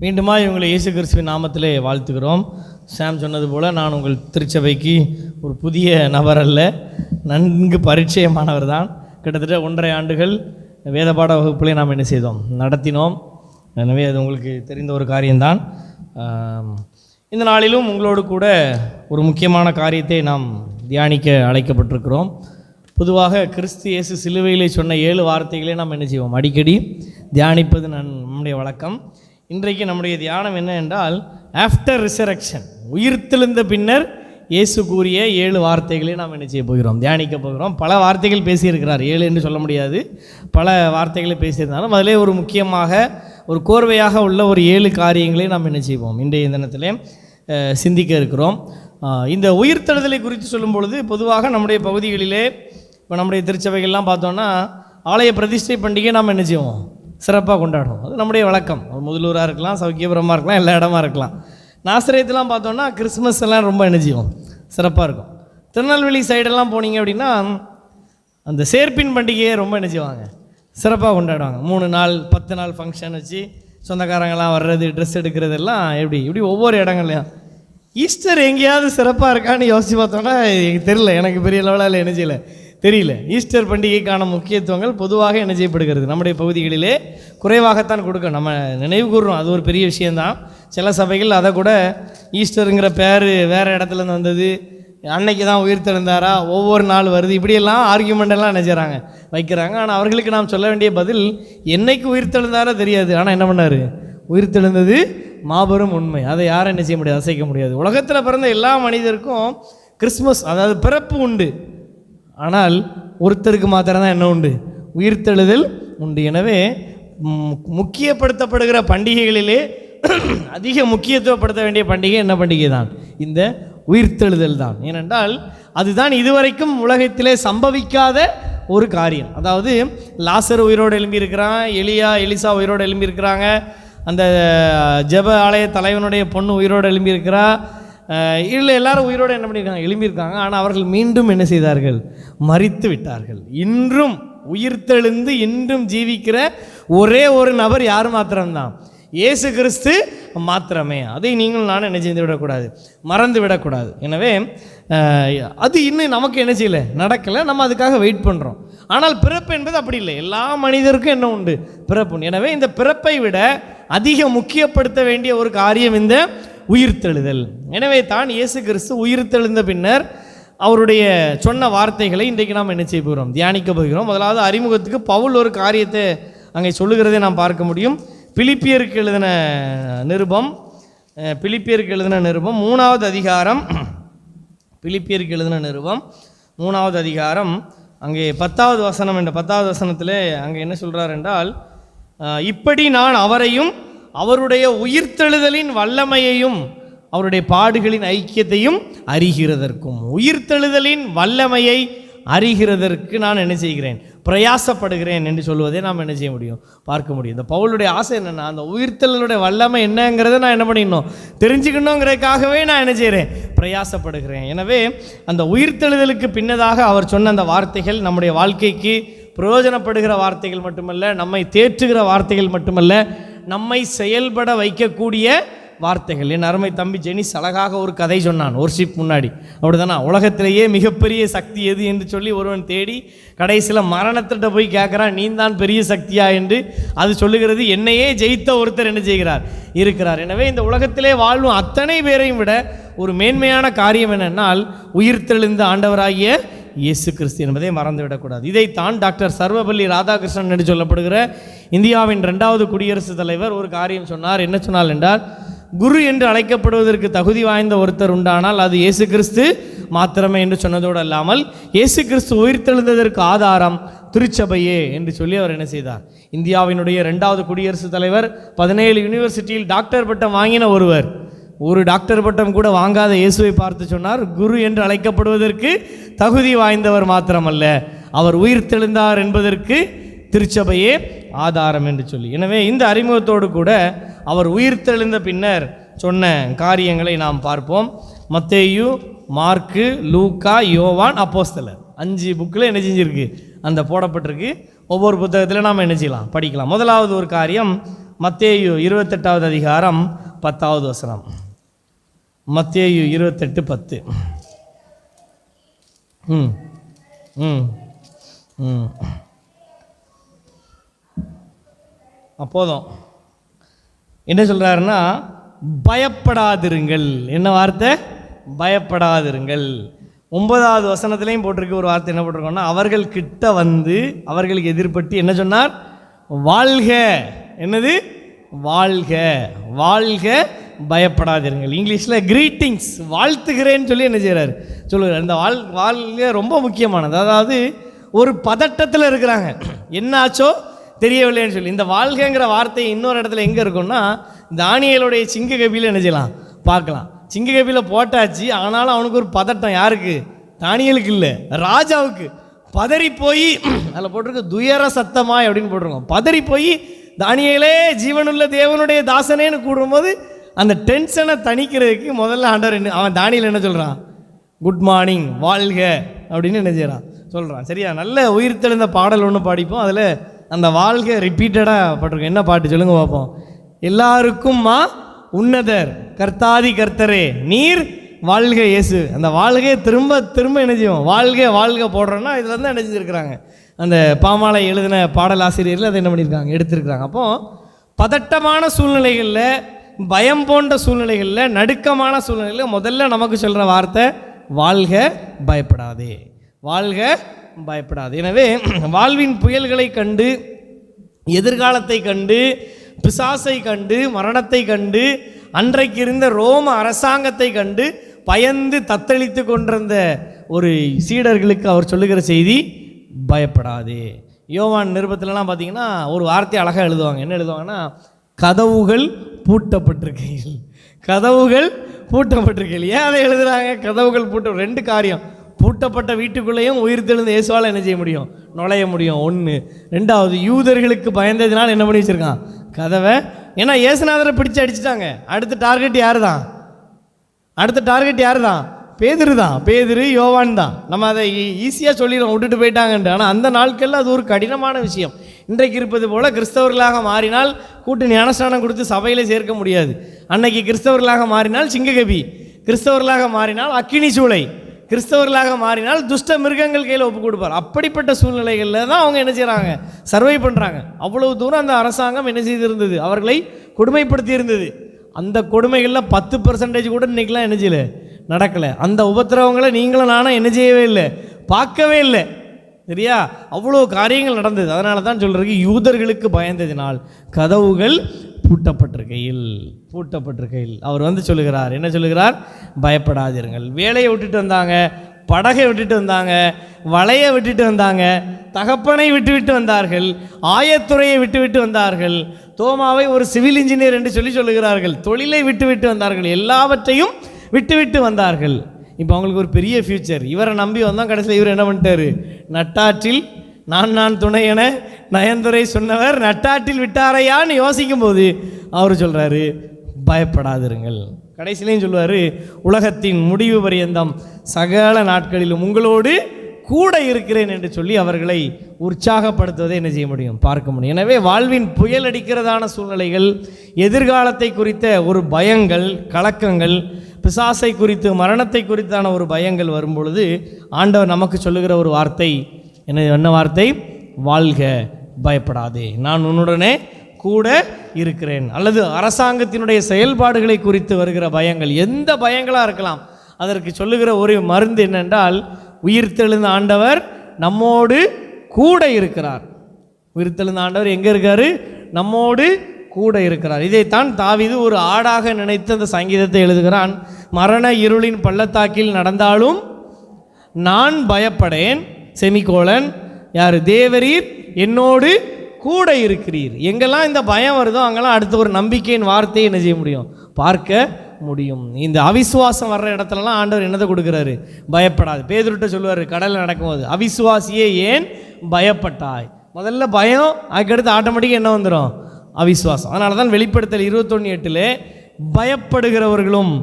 மீண்டுமா இவங்களை இயேசு கிறிஸ்துவின் நாமத்திலே வாழ்த்துகிறோம். சாம் சொன்னது போல் நான் உங்கள் திருச்சபைக்கு ஒரு புதிய நபர் அல்ல, நன்கு பரிச்சயமானவர் தான். கிட்டத்தட்ட 1.5 ஆண்டுகள் வேதபாட வகுப்பிலே நாம் என்ன செய்தோம், நடத்தினோம். எனவே அது உங்களுக்கு தெரிந்த ஒரு காரியம்தான். இந்த நாளிலும் உங்களோடு கூட ஒரு முக்கியமான காரியத்தை நாம் தியானிக்க அழைக்கப்பட்டிருக்கிறோம். பொதுவாக கிறிஸ்து இயேசு சிலுவையிலே சொன்ன 7 வார்த்தைகளே நாம் என்ன செய்வோம், அடிக்கடி தியானிப்பது நம்முடைய வழக்கம். இன்றைக்கு நம்முடைய தியானம் என்ன என்றால், ஆஃப்டர் ரிசரக்ஷன், உயிர்த்தெழுந்த பின்னர் இயேசு கூறிய 7 வார்த்தைகளை நாம் என்ன செய்ய போகிறோம், தியானிக்க போகிறோம். பல வார்த்தைகள் பேசியிருக்கிறார், 7 என்று சொல்ல முடியாது, பல வார்த்தைகளை பேசியிருந்தாலும் அதிலே ஒரு முக்கியமாக ஒரு கோர்வையாக உள்ள ஒரு 7 காரியங்களை நாம் என்ன செய்வோம் இன்றைய தினத்திலே சிந்திக்க இருக்கிறோம். இந்த உயிர்த்தெழுதலை குறித்து சொல்லும் பொழுது பொதுவாக நம்முடைய பகுதிகளிலே, இப்போ நம்முடைய திருச்சபைகள்லாம் பார்த்தோன்னா ஆலய பிரதிஷ்டை பண்டிகை நாம் என்ன செய்வோம், சிறப்பாக கொண்டாடுவோம். அது நம்முடைய வழக்கம். முதலூராக இருக்கலாம், சௌக்கியபுரமாக இருக்கலாம், எல்லா இடமா இருக்கலாம். நாசரேத்துலாம் பார்த்தோன்னா கிறிஸ்மஸ் எல்லாம் ரொம்ப என்ன செய்வோம், சிறப்பாக இருக்கும். திருநெல்வேலி சைடெல்லாம் போனீங்க அப்படின்னா அந்த சேர்ப்பின் பண்டிகையை ரொம்ப என்ன செய்வாங்க, சிறப்பாக கொண்டாடுவாங்க. 3 நாள் 10 நாள் ஃபங்க்ஷன் வச்சு சொந்தக்காரங்களாம் வர்றது, ட்ரெஸ் எடுக்கிறதெல்லாம் இப்படி ஒவ்வொரு இடங்கள்லையும். ஈஸ்டர் எங்கேயாவது சிறப்பாக இருக்கான்னு யோசித்து பார்த்தோன்னா தெரியல, எனக்கு பெரிய லெவலில் என்ன செய்யலை தெரியல. ஈஸ்டர் பண்டிகைக்கான முக்கியத்துவங்கள் பொதுவாக என்ன செய்யப்படுகிறது, நம்முடைய பகுதிகளிலே குறைவாகத்தான் கொடுக்கும். நம்ம நினைவு கூறுறோம், அது ஒரு பெரிய விஷயந்தான். சில சபைகள் அதை கூட ஈஸ்டருங்கிற பேர் வேறு இடத்துலேருந்து வந்தது, அன்னைக்கு தான் உயிர்த்தெழுந்தாரா, ஒவ்வொரு நாள் வருது, இப்படியெல்லாம் ஆர்கியூமெண்டெல்லாம் என்ன செய்கிறாங்க, வைக்கிறாங்க. ஆனால் அவர்களுக்கு நாம் சொல்ல வேண்டிய பதில், என்னைக்கு உயிர்த்தெழுந்தாரோ தெரியாது, ஆனால் என்ன பண்ணார், உயிர்த்தெழுந்தது மாபெரும் உண்மை. அதை யாரும் என்ன செய்ய முடியாது, அசைக்க முடியாது. உலகத்தில் பிறந்த எல்லா மனிதருக்கும் கிறிஸ்மஸ், அதாவது பிறப்பு உண்டு. ஆனால் ஒருத்தருக்கு மாத்திரம் தான் என்ன உண்டு, உயிர்த்தெழுதல் உண்டு. எனவே முக்கியப்படுத்தப்படுகிற பண்டிகைகளிலே அதிக முக்கியத்துவப்படுத்த வேண்டிய பண்டிகை என்ன பண்டிகை தான், இந்த உயிர்த்தெழுதல் தான். ஏனென்றால் அதுதான் இதுவரைக்கும் உலகத்திலே சம்பவிக்காத ஒரு காரியம். அதாவது லாசர் உயிரோடு எழும்பியிருக்கிறான், எலிசா உயிரோடு எழும்பியிருக்கிறாங்க, அந்த ஜெப ஆலய தலைவனுடைய பொண்ணு உயிரோடு எழும்பியிருக்கிறா, இல்லை எல்லாரும் உயிரோடு என்ன பண்ணியிருக்காங்க, எழும்பியிருக்காங்க. ஆனால் அவர்கள் மீண்டும் என்ன செய்தார்கள், மரித்து விட்டார்கள். இன்றும் உயிர்த்தெழுந்து இன்றும் ஜீவிக்கிற ஒரே ஒரு நபர் யார் மாத்திரம்தான், இயேசு கிறிஸ்து மாத்திரமே. அதை நீங்கள் நானும் என்ன செய்து விடக்கூடாது, மறந்து விடக்கூடாது. எனவே அது இன்னும் நமக்கு என்ன செய்யலை, நடக்கலை, நம்ம அதுக்காக வெயிட் பண்ணுறோம். ஆனால் பிறப்பு என்பது அப்படி இல்லை, எல்லா மனிதருக்கும் என்ன உண்டு, பிறப்பு. எனவே இந்த பிறப்பை விட அதிக முக்கியப்படுத்த வேண்டிய ஒரு காரியம் இந்த உயிர்த்தெழுதல். எனவே தான் இயேசு கிறிஸ்து உயிர்த்தெழுந்த பின்னர் அவருடைய சொன்ன வார்த்தைகளை இன்றைக்கு நாம் என்ன செய்ய போகிறோம், தியானிக்க போகிறோம். முதலாவது அறிமுகத்துக்கு பவுல் ஒரு காரியத்தை அங்கே சொல்லுகிறதை நாம் பார்க்க முடியும். பிலிப்பியருக்கு எழுதின நிருபம் 3வது அதிகாரம், பிலிப்பியருக்கு எழுதின நிருபம் 3வது அதிகாரம், அங்கே 10வது வசனம், என்ற 10வது வசனத்தில் அங்கே என்ன சொல்கிறார் என்றால், இப்படி நான் அவரையும் அவருடைய உயிர்த்தெழுதலின் வல்லமையையும் அவருடைய பாடுகளின் ஐக்கியத்தையும் அறிகிறதற்கும், உயிர்த்தெழுதலின் வல்லமையை அறிகிறதற்கு நான் என்ன செய்கிறேன், பிரயாசப்படுகிறேன் என்று சொல்வதை நாம் என்ன செய்ய முடியும், பார்க்க முடியும். இந்த பவுலுடைய ஆசை என்னென்னா, அந்த உயிர்த்தெழுதலுடைய வல்லமை என்னங்கிறத நான் என்ன பண்ணிடணும், தெரிஞ்சுக்கணுங்கிறதுக்காகவே நான் என்ன செய்கிறேன், பிரயாசப்படுகிறேன். எனவே அந்த உயிர்த்தெழுதலுக்கு பின்னதாக அவர் சொன்ன அந்த வார்த்தைகள் நம்முடைய வாழ்க்கைக்கு பிரயோஜனப்படுகிற வார்த்தைகள் மட்டுமல்ல, நம்மை தேற்றுகிற வார்த்தைகள் மட்டுமல்ல, நம்மை செயல்பட வைக்கக்கூடிய வார்த்தைகள். என் அருமை தம்பி ஜெனிஸ் அழகாக ஒரு கதை சொன்னான் ஒர்ஷிப் முன்னாடி, அப்படிதானா, உலகத்திலேயே மிகப்பெரிய சக்தி எது என்று சொல்லி ஒருவன் தேடி கடைசியில் மரணத்திட்ட போய் கேட்குறான், நீ தான் பெரிய சக்தியா என்று. அது சொல்லுகிறது, என்னையே ஜெயித்த ஒருத்தர் என்ன செய்கிறார், இருக்கிறார். எனவே இந்த உலகத்திலே வாழும் அத்தனை பேரையும் விட ஒரு மேன்மையான காரியம் என்னென்னால், உயிர்த்தெழுந்த ஆண்டவராகிய இயேசு கிறிஸ்து என்பதை மறந்துவிடக்கூடாது. இதைத்தான் டாக்டர் சர்வபள்ளி ராதாகிருஷ்ணன் என்று சொல்லப்படுகிற இந்தியாவின் 2வது குடியரசுத் தலைவர் ஒரு காரியம் சொன்னார். என்ன சொன்னார் என்றால், குரு என்று அழைக்கப்படுவதற்கு தகுதி வாய்ந்த ஒருத்தர் உண்டானால் அது இயேசு கிறிஸ்து மாத்திரமே என்று சொன்னதோடு அல்லாமல், இயேசு கிறிஸ்து உயிர்த்தெழுந்ததற்கு ஆதாரம் திருச்சபையே என்று சொல்லி அவர் என்ன செய்தார். இந்தியாவினுடைய 2வது குடியரசுத் தலைவர், 17 யூனிவர்சிட்டியில் டாக்டர் பட்டம் வாங்கின ஒருவர், ஒரு டாக்டர் பட்டம் கூட வாங்காத இயேசுவை பார்த்து சொன்னார், குரு என்று அழைக்கப்படுவதற்கு தகுதி வாய்ந்தவர் மாத்திரமல்ல, அவர் உயிர்த்தெழுந்தார் என்பதற்கு திருச்சபையே ஆதாரம் என்று சொல்லி. எனவே இந்த அறிமுகத்தோடு கூட அவர் உயிர்த்தெழுந்த பின்னர் சொன்ன காரியங்களை நாம் பார்ப்போம். மத்தேயு, மார்க்கு, லூக்கா, யோவான், அப்போஸ்தலர், 5 புக்கில் என்ன செஞ்சிருக்கு, அந்த போடப்பட்டிருக்கு. ஒவ்வொரு புத்தகத்தில் நாம் என்ன செய்யலாம், படிக்கலாம். முதலாவது ஒரு காரியம், மத்தேயு 28வது அதிகாரம் 10வது வசனம். மத்தேயு 28:10. ம் ம் ம் அப்போதும் என்ன சொல்கிறாருன்னா, பயப்படாதிருங்கள். என்ன வார்த்தை? பயப்படாதிருங்கள். 9வது வசனத்துலேயும் போட்டிருக்கு ஒரு வார்த்தை. என்ன போட்டிருக்கோன்னா, அவர்கள் கிட்ட வந்து அவர்களுக்கு எதிர்பட்டு என்ன சொன்னார்? வாழ்க. என்னது? வாழ்க வாழ்க, பயப்படாதிருங்கள். இங்கிலீஷில் கிரீட்டிங்ஸ், வாழ்த்துகிறேன்னு சொல்லி என்ன செய்கிறார்? சொல்லுகிறார். இந்த வாழ்க ரொம்ப முக்கியமானது. அதாவது ஒரு பதட்டத்தில் இருக்கிறாங்க, என்ன ஆச்சோ தெரியவில்லைன்னு சொல்லி. இந்த வாழ்கைங்கிற வார்த்தை இன்னொரு இடத்துல எங்கே இருக்குன்னா, தானியேலுடைய சிங்க கபியில் என்ன செய்யலாம்? பார்க்கலாம். சிங்க கபியில் போட்டாச்சு, ஆனாலும் அவனுக்கு ஒரு பதட்டம். யாருக்கு? தானியேலுக்கு இல்லை, ராஜாவுக்கு. பதறி போய் அதில் போட்டிருக்கு துயர சத்தமாய் அப்படின்னு போட்டிருக்கோம். பதறி போய் தானியேலே ஜீவனுள்ள தேவனுடைய தாசனேன்னு கூடும்போது அந்த டென்ஷனை தணிக்கிறதுக்கு முதல்ல ஆண்டவர் அவன் தானியேல் என்ன சொல்கிறான்? குட் மார்னிங், வாழ்க அப்படின்னு என்ன செய்கிறான்? சொல்கிறான். சரியா? நல்ல உயிர்த்தெழுந்த பாடல் ஒன்று பாடிப்போம். அதில் அந்த வாழ்க ரிப்பீட்டடாக பட்டிருக்கோம். என்ன பாட்டு சொல்லுங்க பார்ப்போம். எல்லாருக்கும்மா உன்னதர் கர்த்தாதி கர்த்தரே நீர் வாழ்க இயேசு. அந்த வாழ்கையை திரும்ப திரும்ப என்ன செய்வோம்? வாழ்க வாழ்க போடுறோன்னா இதில் தான் என்ன செஞ்சுருக்கிறாங்க? அந்த பாமாலை எழுதின பாடல் ஆசிரியர்கள் அதை என்ன பண்ணியிருக்காங்க? எடுத்திருக்கிறாங்க. அப்போது பதட்டமான சூழ்நிலைகளில், பயம் போன்ற சூழ்நிலைகளில், நடுக்கமான சூழ்நிலைகளில் முதல்ல நமக்கு சொல்கிற வார்த்தை வாழ்க, பயப்படாதே. வாழ்க, பயப்படாது. எனவே வாழ்வின் புயல்களை கண்டு, எதிர்காலத்தை கண்டு, பிசாசை கண்டு, மரணத்தை கண்டு, அன்றைக்கு இருந்த ரோம அரசாங்கத்தை கண்டு பயந்து தத்தளித்து கொண்டிருந்த ஒரு சீடர்களுக்கு அவர் சொல்லுகிற செய்தி பயப்படாதே. யோவான் நிருபத்திலலாம் பார்த்தீங்கன்னா ஒரு வார்த்தை அழகாக எழுதுவாங்க. என்ன எழுதுவாங்கன்னா, கதவுகள் பூட்டப்பட்டிருக்கையில். கதவுகள் பூட்டப்பட்டிருக்கையில். ஏன் அதை எழுதுகிறாங்க? கதவுகள் ரெண்டு காரியம். பூட்டப்பட்ட வீட்டுக்குள்ளேயும் உயிர்த்தெழுந்த இயேசுவால் என்ன செய்ய முடியும்? நுழைய முடியும். 1. 2வது, யூதர்களுக்கு பயந்ததுனால என்ன பண்ணி வச்சுருக்கான்? கதவை. ஏன்னா இயேசுநாதரை பிடிச்சு அடிச்சுட்டாங்க. அடுத்த டார்கெட் யார் தான்? அடுத்த டார்கெட் யார் தான்? பேதுரு தான். பேதுரு, யோவான் தான். நம்ம அதை ஈஸியாக சொல்லிடுவோம், விட்டுட்டு போயிட்டாங்கன்ட்டு. ஆனால் அந்த நாட்களில் அது ஒரு கடினமான விஷயம். இன்றைக்கு இருப்பது போல் கிறிஸ்தவர்களாக மாறினால் கூட்டு ஞானஸ்நானம் கொடுத்து சபையில் சேர்க்க முடியாது. அன்னைக்கு கிறிஸ்தவர்களாக மாறினால் சிங்ககபி, கிறிஸ்தவர்களாக மாறினால் அக்கினி சூளை, கிறிஸ்தவர்களாக மாறினால் துஷ்ட மிருகங்கள் கையில் ஒப்பு கொடுப்பார். அப்படிப்பட்ட சூழ்நிலைகளில் தான் அவங்க என்ன செய்கிறாங்க? சர்வை பண்ணுறாங்க. அவ்வளவு தூரம் அந்த அரசாங்கம் என்ன செய்திருந்தது? அவர்களை கொடுமைப்படுத்தி இருந்தது. அந்த கொடுமைகளில் 10% கூட இன்றைக்கெலாம் என்ன செய்யலை? நடக்கலை. அந்த உபத்திரவங்களை நீங்களும் நானும் என்ன செய்யவே இல்லை? பார்க்கவே இல்லை. சரியா? அவ்வளோ காரியங்கள் நடந்தது. அதனால தான் சொல்கிறதுக்கு, யூதர்களுக்கு பயந்ததினால் கதவுகள் பூட்டப்பட்டிருக்கையில் அவர் வந்து சொல்லுகிறார். என்ன சொல்லுகிறார்? பயப்படாதீர்கள். வேலையை விட்டுட்டு வந்தாங்க, படகை விட்டுட்டு வந்தாங்க, வலையை விட்டுட்டு வந்தாங்க, தகப்பனை விட்டுவிட்டு வந்தார்கள், ஆயத்துறையை விட்டுவிட்டு வந்தார்கள், தோமாவை ஒரு சிவில் இன்ஜினியர் என்று சொல்லுகிறார்கள், தொழிலை விட்டுவிட்டு வந்தார்கள், எல்லாவற்றையும் விட்டுவிட்டு வந்தார்கள். இப்போ அவங்களுக்கு ஒரு பெரிய ஃபியூச்சர். இவரை நம்பி வந்தால் கடைசியில் இவர் என்ன பண்ணிட்டாரு? நட்டாற்றில் நான் துணை என நயன்துரை சொன்னவர் நட்டாற்றில் விட்டாரையான்னு யோசிக்கும் போது அவர் சொல்கிறாரு பயப்படாதிருங்கள். கடைசியிலையும் சொல்லுவார், உலகத்தின் முடிவு பரியந்தம் சகல நாட்களிலும் உங்களோடு கூட இருக்கிறேன் என்று சொல்லி அவர்களை உற்சாகப்படுத்துவதை என்ன செய்ய முடியும்? பார்க்க முடியும். எனவே வாழ்வின் புயல் அடிக்கிறதான சூழ்நிலைகள், எதிர்காலத்தை குறித்த ஒரு பயங்கள், கலக்கங்கள், பிசாசை குறித்து, மரணத்தை குறித்தான ஒரு பயங்கள் வரும்பொழுது ஆண்டவர் நமக்கு சொல்லுகிற ஒரு வார்த்தை என்ன வார்த்தை? வாழ்க, பயப்படாதே, நான் உன்னுடனே கூட இருக்கிறேன். அல்லது அரசாங்கத்தினுடைய செயல்பாடுகளை குறித்து வருகிற பயங்கள், எந்த பயங்களாக இருக்கலாம், அதற்கு சொல்லுகிற ஒரு மருந்து என்னென்றால், உயிர்த்தெழுந்த ஆண்டவர் நம்மோடு கூட இருக்கிறார். உயிர்த்தெழுந்த ஆண்டவர் எங்கே இருக்கார்? நம்மோடு கூட இருக்கிறார். இதைத்தான் தாவீது ஒரு ஆடாக நினைத்து அந்த சங்கீதத்தை எழுதுகிறான். மரண இருளின் பள்ளத்தாக்கில் நடந்தாலும் நான் பயப்படேன், செமிகோலன், யார்? தேவரீர் என்னோடு கூட இருக்கிறீர். எங்கெல்லாம் இந்த பயம் வருதோ அங்கெல்லாம் அடுத்த ஒரு நம்பிக்கையின் வார்த்தையை என்ன செய்ய முடியும்? பார்க்க முடியும். இந்த அவிசுவாசம் வர்ற இடத்துலலாம் ஆண்டவர் என்னதை கொடுக்குறாரு? பயப்படாது. பேதுருட்ட சொல்லுவார் கடலில் நடக்கும்போது, அவிசுவாசியே ஏன் பயப்பட்டாய்? முதல்ல பயம், அதுக்கடுத்து ஆட்டோமேட்டிக்காக என்ன வந்துடும்? அவிசுவாசம். அதனால தான் வெளிப்படுத்தல் 21:8 பயப்படுகிறவர்களும்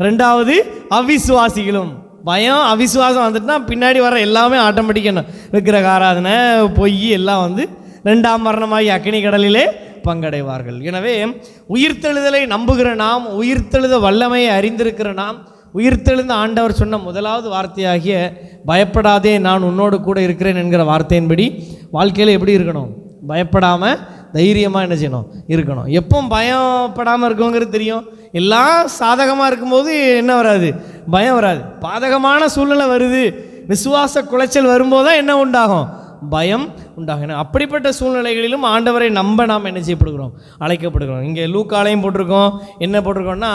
2வது அவிசுவாசிகளும். பயம், அவிசுவாசம் வந்துட்டுனா பின்னாடி வர எல்லாமே ஆட்டோமேட்டிக்காக என்ன? விக்கிரக ஆராதனை, பொய் எல்லாம் வந்து 2ஆம் மரணமாகி அக்கினி கடலிலே பங்கடைவார்கள். எனவே உயிர்த்தெழுதலை நம்புகிற நாம், உயிர்த்தெழுத வல்லமையை அறிந்திருக்கிற நாம், உயிர்த்தெழுந்த ஆண்டவர் சொன்ன முதலாவது வார்த்தையாகிய பயப்படாதே நான் உன்னோடு கூட இருக்கிறேன் என்கிற வார்த்தையின்படி வாழ்க்கையில் எப்படி இருக்கணும்? பயப்படாமல் தைரியமாக என்ன செய்யணும்? இருக்கணும். எப்போ பயப்படாமல் இருக்கோங்கிறது தெரியும். எல்லாம் சாதகமாக இருக்கும்போது என்ன வராது? பயம் வராது. பாதகமான சூழ்நிலை வருது, விசுவாச குலைச்சல் வரும்போது தான் என்ன உண்டாகும்? பயம் உண்டாகும். அப்படிப்பட்ட சூழ்நிலைகளிலும் ஆண்டவரை நம்ப நாம் என்ன செய்யப்படுகிறோம்? அழைக்கப்படுகிறோம். இங்கே லூக்காலையும் போட்டிருக்கோம். என்ன போட்டிருக்கோம்னா,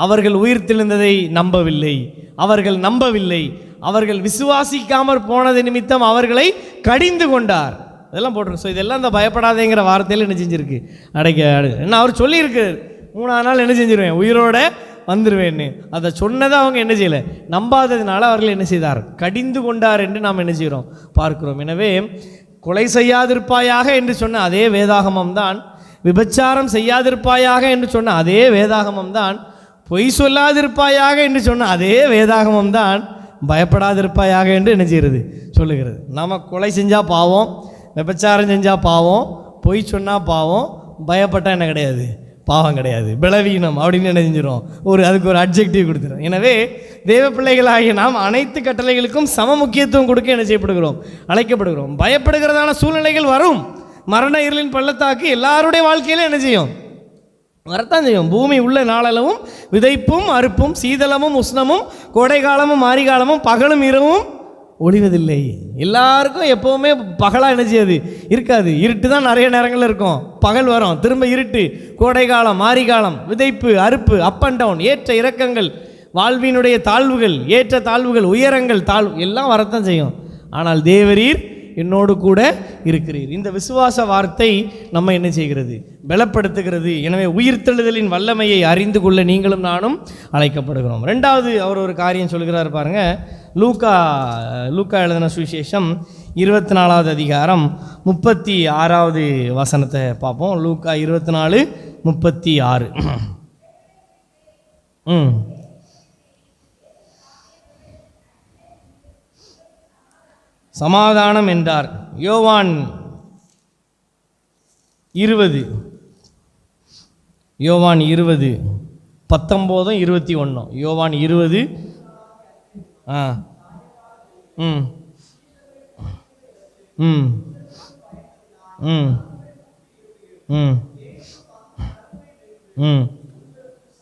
அவர்கள் உயிர்த்தெழுந்ததை நம்பவில்லை, அவர்கள் நம்பவில்லை, அவர்கள் விசுவாசிக்காமற் போனது நிமித்தம் அவர்களை கடிந்து கொண்டார். இதெல்லாம் போட்டிருக்கோம். ஸோ இதெல்லாம் இந்த பயப்படாதேங்கிற வார்த்தையில் என்ன செஞ்சுருக்கு? என்ன அவர் சொல்லியிருக்கு, 3ஆம் நாள் என்ன செஞ்சிருவேன்? உயிரோட வந்துடுவேன்னு. அதை சொன்னதை அவங்க என்ன செய்யலை? நம்பாததுனால அவர்கள் என்ன செய்தார்? கடிந்து கொண்டார் என்று நாம் என்ன செய்கிறோம்? பார்க்கிறோம். எனவே கொலை செய்யாதிருப்பாயாக என்று சொன்ன அதே வேதாகமம் தான், விபச்சாரம் செய்யாதிருப்பாயாக என்று சொன்ன அதே வேதாகமம் தான், பொய் சொல்லாதிருப்பாயாக என்று சொன்ன அதே வேதாகமம் தான் பயப்படாதிருப்பாயாக என்று என்ன செய்கிறது? சொல்லுகிறது. நம்ம கொலை செஞ்சால் பாவம், விபச்சாரம் செஞ்சால் பாவம், பொய் சொன்னால் பாவம், பயப்பட்டால் என்ன கிடையாது? பாவம் கிடையாது, பலவீனம் அப்படின்னு என்ன செஞ்சிடும்? அதுக்கு ஒரு அட்ஜெக்டிவ் கொடுத்துரும். எனவே தேவ பிள்ளைகளாகிய நாம் அனைத்து கட்டளைகளுக்கும் சம முக்கியத்துவம் கொடுக்க என்ன செய்யப்படுகிறோம்? அழைக்கப்படுகிறோம். பயப்படுகிறதான சூழ்நிலைகள் வரும். மரண இருளின் பள்ளத்தாக்கு எல்லாருடைய வாழ்க்கையிலும் என்ன செய்யும்? வரத்தான் செய்யும். பூமி உள்ள நாளளவும் விதைப்பும் அறுப்பும், சீதளமும் உஷ்ணமும், கோடை காலமும் மாரி காலமும், பகலும் இரவும் ஒளிவதில்லை. எல்லாருக்கும் எப்போவுமே பகலாக என்ன செய்யாது? இருக்காது. இருட்டு தான் நிறைய நேரங்களில் இருக்கும். பகல் வரும், திரும்ப இருட்டு. கோடை காலம், மாரி காலம், விதைப்பு அறுப்பு, அப் அண்ட் டவுன், ஏற்ற இறக்கங்கள், வாழ்வினுடைய தாழ்வுகள், ஏற்ற தாழ்வுகள், உயரங்கள், தாழ்வு எல்லாம் வரத்தான் செய்யும். ஆனால் தேவரீர் என்னோடு கூட இருக்கிறீர். இந்த விசுவாச வார்த்தை நம்ம என்ன செய்கிறது? பலப்படுத்துகிறது. எனவே உயிர்த்தெழுதலின் வல்லமையை அறிந்து கொள்ள நீங்களும் நானும் அழைக்கப்படுகிறோம். ரெண்டாவது அவர் ஒரு காரியம் சொல்கிறார் பாருங்க. லூக்கா எழுதின சுவிசேஷம் 24வது அதிகாரம் 36வது வசனத்தை பார்ப்போம். லூக்கா 24:36. சமாதானம் என்றார். யோவான் 20 19 21. யோவான் 20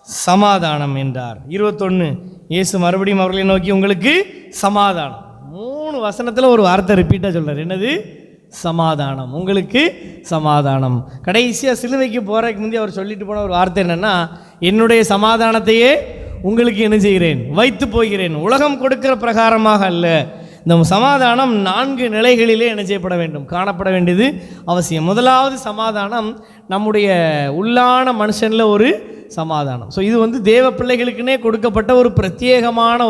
சமாதானம் என்றார். 21 இயேசு மறுபடியும் அவர்களை நோக்கி உங்களுக்கு சமாதானம். 3 வசனத்தில் ஒரு வார்த்தை ரிப்பீட்டாக சொல்கிறார். என்னது? சமாதானம், உங்களுக்கு சமாதானம். கடைசியாக சிலுவைக்கு போகிறதுக்கு முந்தைய அவர் சொல்லிட்டு போன ஒரு வார்த்தை என்னென்னா, என்னுடைய சமாதானத்தையே உங்களுக்கு என்ன செய்கிறேன்? வைத்து போகிறேன். உலகம் கொடுக்கிற பிரகாரமாக அல்ல. இந்த சமாதானம் 4 நிலைகளிலே என்ன செய்யப்பட வேண்டும்? காணப்பட வேண்டியது அவசியம். முதலாவது சமாதானம் நம்முடைய உள்ளான மனுஷனில் ஒரு சமாதானம். ஸோ இது தேவ பிள்ளைகளுக்குன்னே கொடுக்கப்பட்ட ஒரு பிரத்யேகமான